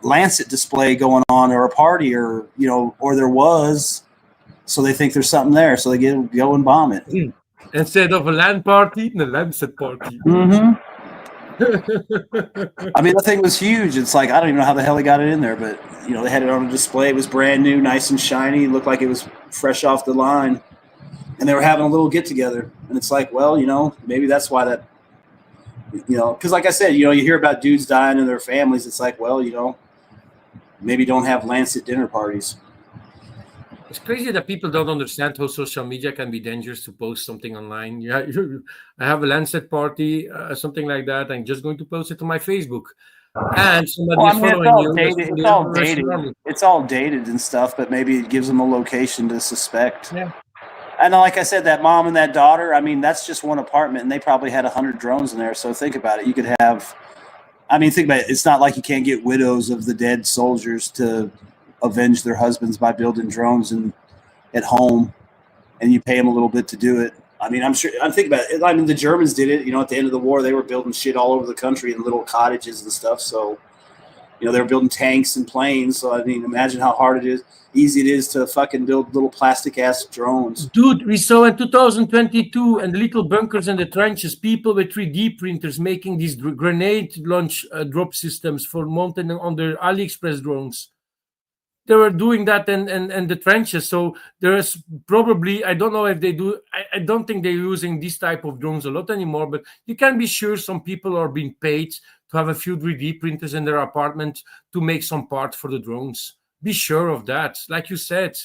Lancet display going on, or a party, or, you know, or there was. So they think there's something there, so they go and bomb it. Instead of a LAN party, the Lancet party. Mm-hmm. I mean, the thing was huge. It's like, I don't even know how the hell they got it in there, but, you know, they had it on a display. It was brand new, nice and shiny. It looked like it was fresh off the line. And they were having a little get-together. And it's like, well, you know, maybe that's why that, you know, because like I said, you know, you hear about dudes dying in their families. It's like, well, you know, maybe don't have Lancet dinner parties. It's crazy that people don't understand how social media can be dangerous to post something online. Yeah, I have a Lancet party, something like that. I'm just going to post it to my Facebook, and somebody is following you. It's all dated. It's all dated and stuff, but maybe it gives them a location to suspect. Yeah. And like I said, that mom and that daughter, I mean, that's just one apartment, and they probably had 100 drones in there. So think about it. You could have, I mean, think about it. It's not like you can't get widows of the dead soldiers to avenge their husbands by building drones at home, and you pay them a little bit to do it. I mean, I'm thinking about it. I mean, the Germans did it, you know, at the end of the war. They were building shit all over the country in little cottages and stuff. So, you know, they were building tanks and planes. So, I mean, imagine how easy it is to fucking build little plastic ass drones. Dude, we saw in 2022 and the little bunkers in the trenches, people with 3D printers making these grenade launch drop systems for mounting on their AliExpress drones. They were doing that in the trenches. So there is probably, I don't know if they do, I don't think they're using this type of drones a lot anymore, but you can be sure some people are being paid to have a few 3D printers in their apartment to make some parts for the drones. Be sure of that. Like you said,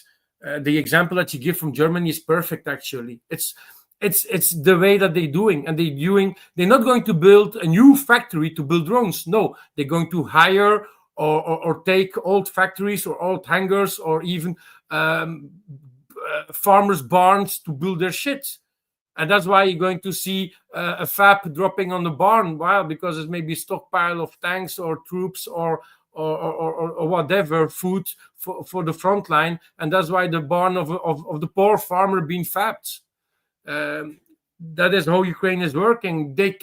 the example that you give from Germany is perfect, actually. It's the way that they're doing, and they're not going to build a new factory to build drones. No, they're going to hire or take old factories or old hangars or even farmers' barns to build their shit. And that's why you're going to see a fab dropping on the barn. Why? Because it's maybe a stockpile of tanks or troops or whatever, food for the front line. And that's why the barn of the poor farmer being fabbed. That is how Ukraine is working. They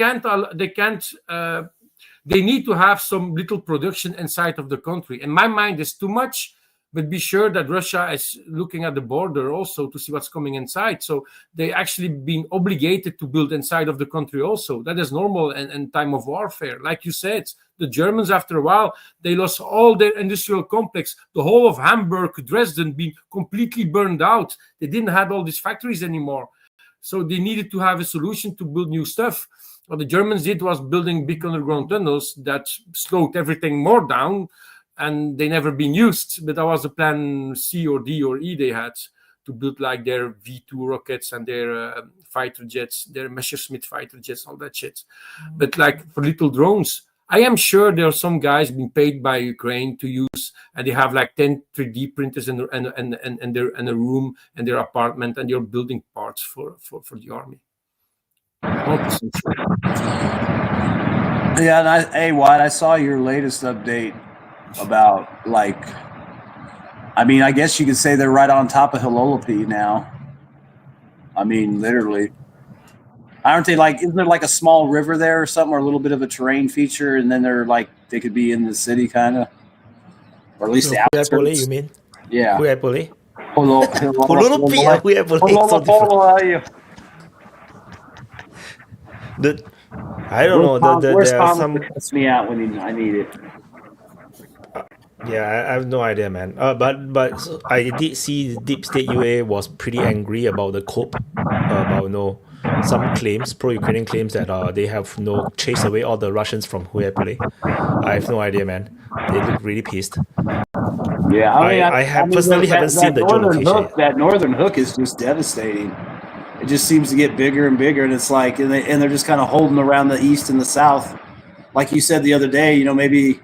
need to have some little production inside of the country. In my mind, it's too much, but be sure that Russia is looking at the border also to see what's coming inside. So they actually been obligated to build inside of the country also. That is normal in time of warfare. Like you said, the Germans, after a while, they lost all their industrial complex. The whole of Hamburg, Dresden, being completely burned out. They didn't have all these factories anymore. So they needed to have a solution to build new stuff. What the Germans did was building big underground tunnels that slowed everything more down, and they never been used. But that was the plan C or D or E they had to build like their V2 rockets and their fighter jets, their Messerschmitt fighter jets, all that shit. But like for little drones, I am sure there are some guys being paid by Ukraine to use, and they have like 10 3D printers in a room in their apartment, and they're building parts for the army. 100% sure. Yeah, and Watt, I saw your latest update about, like, I mean, I guess you could say they're right on top of Hilolopi now. I mean, literally. Aren't they like, isn't there like a small river there or something, or a little bit of a terrain feature, and then they're like, they could be in the city kind of? Or at least the outskirts. You mean? Yeah. Hilolopi. I don't know. Where's Tom to cuss me out when I need it? Yeah, I have no idea, man. But I did see Deep State UA was pretty angry about the COP, about some claims, pro-Ukrainian claims that they have chased away all the Russians from Huepole. I have no idea, man. They look really pissed. Yeah, I have personally haven't seen the geolocation yet. That northern hook is just devastating. It just seems to get bigger and bigger, and it's like, and they're just kind of holding around the east and the south. Like you said the other day, maybe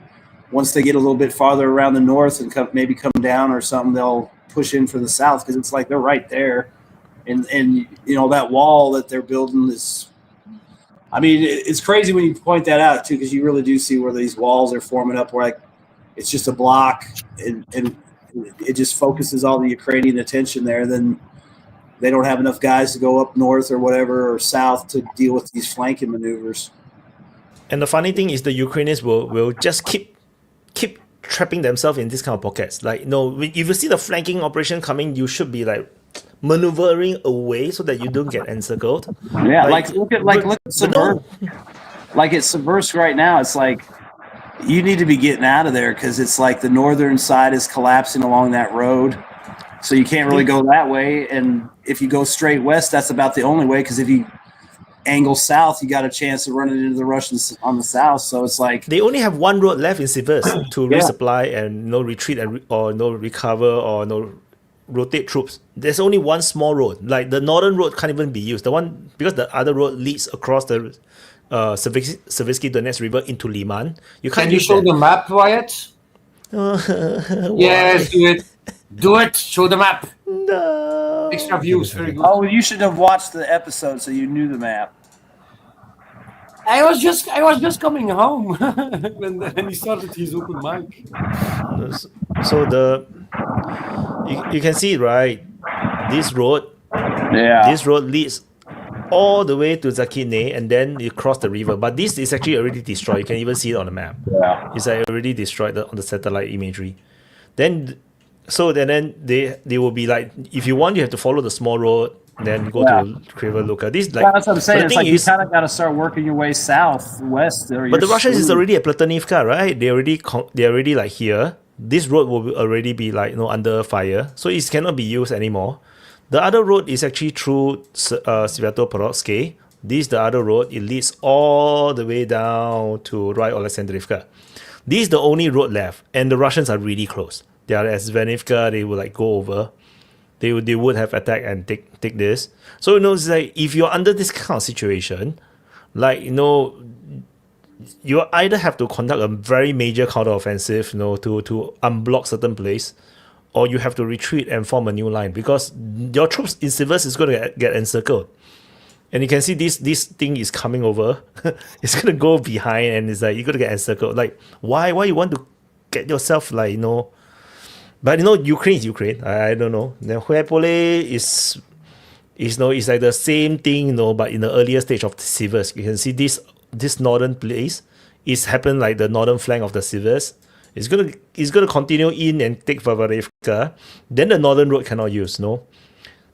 once they get a little bit farther around the north and maybe come down or something, they'll push in for the south, because it's like they're right there, and that wall that they're building is. I mean, it's crazy when you point that out too, because you really do see where these walls are forming up, where like it's just a block, and it just focuses all the Ukrainian attention there. Then they don't have enough guys to go up north or whatever or south to deal with these flanking maneuvers. And the funny thing is, the Ukrainians will just keep trapping themselves in this kind of pockets. Like, if you see the flanking operation coming, you should be like maneuvering away so that you don't get encircled. Yeah, look at Subverse. Like at Subverse right now, it's like you need to be getting out of there, because it's like the northern side is collapsing along that road, so you can't really go that way. And if you go straight west, that's about the only way, because if you angle south, you got a chance of running into the Russians on the south. So it's like they only have one road left in Sivers to resupply and retreat or recover or rotate troops. There's only one small road. Like the northern road can't even be used. The one, because the other road leads across the Seversky Donetsk River into Liman. Can you show the map, Wyatt? Yes, do it. Do it. Show the map. No. Extra views, very good. Oh, you should have watched the episode so you knew the map. I was just coming home when he started his open mic. So you can see, right? This road leads all the way to Zakine, and then you cross the river. But this is actually already destroyed. You can even see it on the map. Yeah, it's already destroyed on the satellite imagery. Then they will be like, if you want, you have to follow the small road, then go to Kriva Luka. This that's what I'm saying. It's like you kind of got to start working your way southwest. But the Russians is already at Platonivka, right? They already like here. This road will already be like under fire, so it cannot be used anymore. The other road is actually through Sviatoporovsky. This is the other road. It leads all the way down to Rai Alexandrivka. This is the only road left, and the Russians are really close. They are at Zvenivka. They will like go over. They would have attacked and take this. So it's like, if you're under this kind of situation, like you either have to conduct a very major counteroffensive, to unblock certain place, or you have to retreat and form a new line, because your troops in Sivers is going to get encircled. And you can see this thing is coming over. It's going to go behind, and it's like you're going to get encircled. Like, why you want to get yourself like, But Ukraine is Ukraine. I don't know. Then Huepole is it's like the same thing, but in the earlier stage of the Sivers. You can see this northern place is happening like the northern flank of the Sivers. It's gonna continue in and take Vavarevka. Then the northern road cannot use,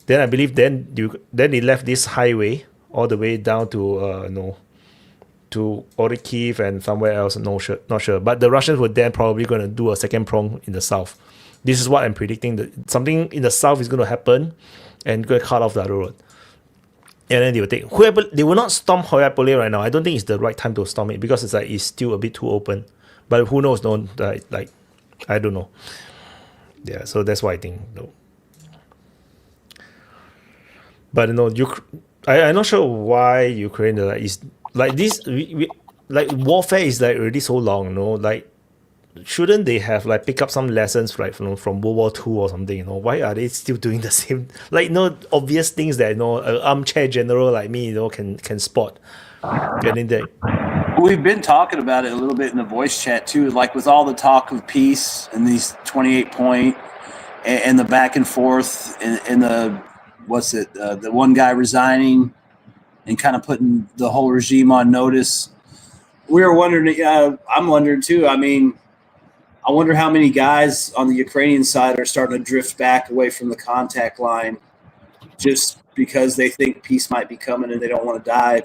Then I believe then they left this highway all the way down to to Orikhiv and somewhere else. Not sure. But the Russians were then probably going to do a second prong in the south. This is what I'm predicting, that something in the south is going to happen and going to cut off the other road. And then they will take Huepole. They will not storm Huepole right now. I don't think it's the right time to storm it, because it's still a bit too open. But who knows? I don't know. Yeah, so that's why I think But I'm not sure why Ukraine is like this. Like warfare is like already so long, Like, shouldn't they have like pick up some lessons from World War II or something? Why are they still doing the same? Like, obvious things that an armchair general like me, can spot. Getting there. We've been talking about it a little bit in the voice chat too, like with all the talk of peace and these 28 point and the back and forth and the the one guy resigning and kind of putting the whole regime on notice. We were wondering, I'm wondering too. I mean, I wonder how many guys on the Ukrainian side are starting to drift back away from the contact line just because they think peace might be coming and they don't want to die.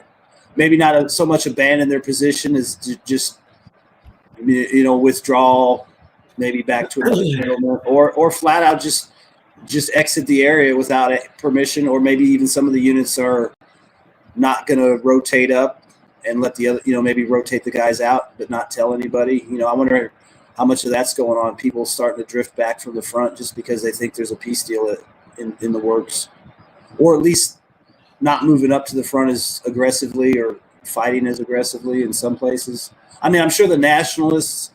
Maybe not so much abandon their position as just, withdraw maybe back to another settlement, or flat out just exit the area without permission, or maybe even some of the units are not going to rotate up and let the other, maybe rotate the guys out, but not tell anybody. I wonder how much of that's going on. People starting to drift back from the front just because they think there's a peace deal in the works, or at least not moving up to the front as aggressively or fighting as aggressively in some places. I mean, I'm sure the nationalists,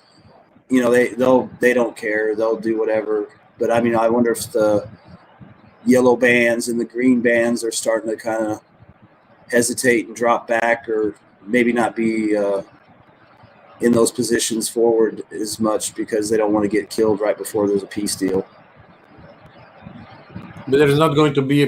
they don't care. They'll do whatever. But I mean, I wonder if the yellow bands and the green bands are starting to kind of hesitate and drop back, or maybe not be in those positions forward as much because they don't want to get killed right before there's a peace deal. But there's not going to be a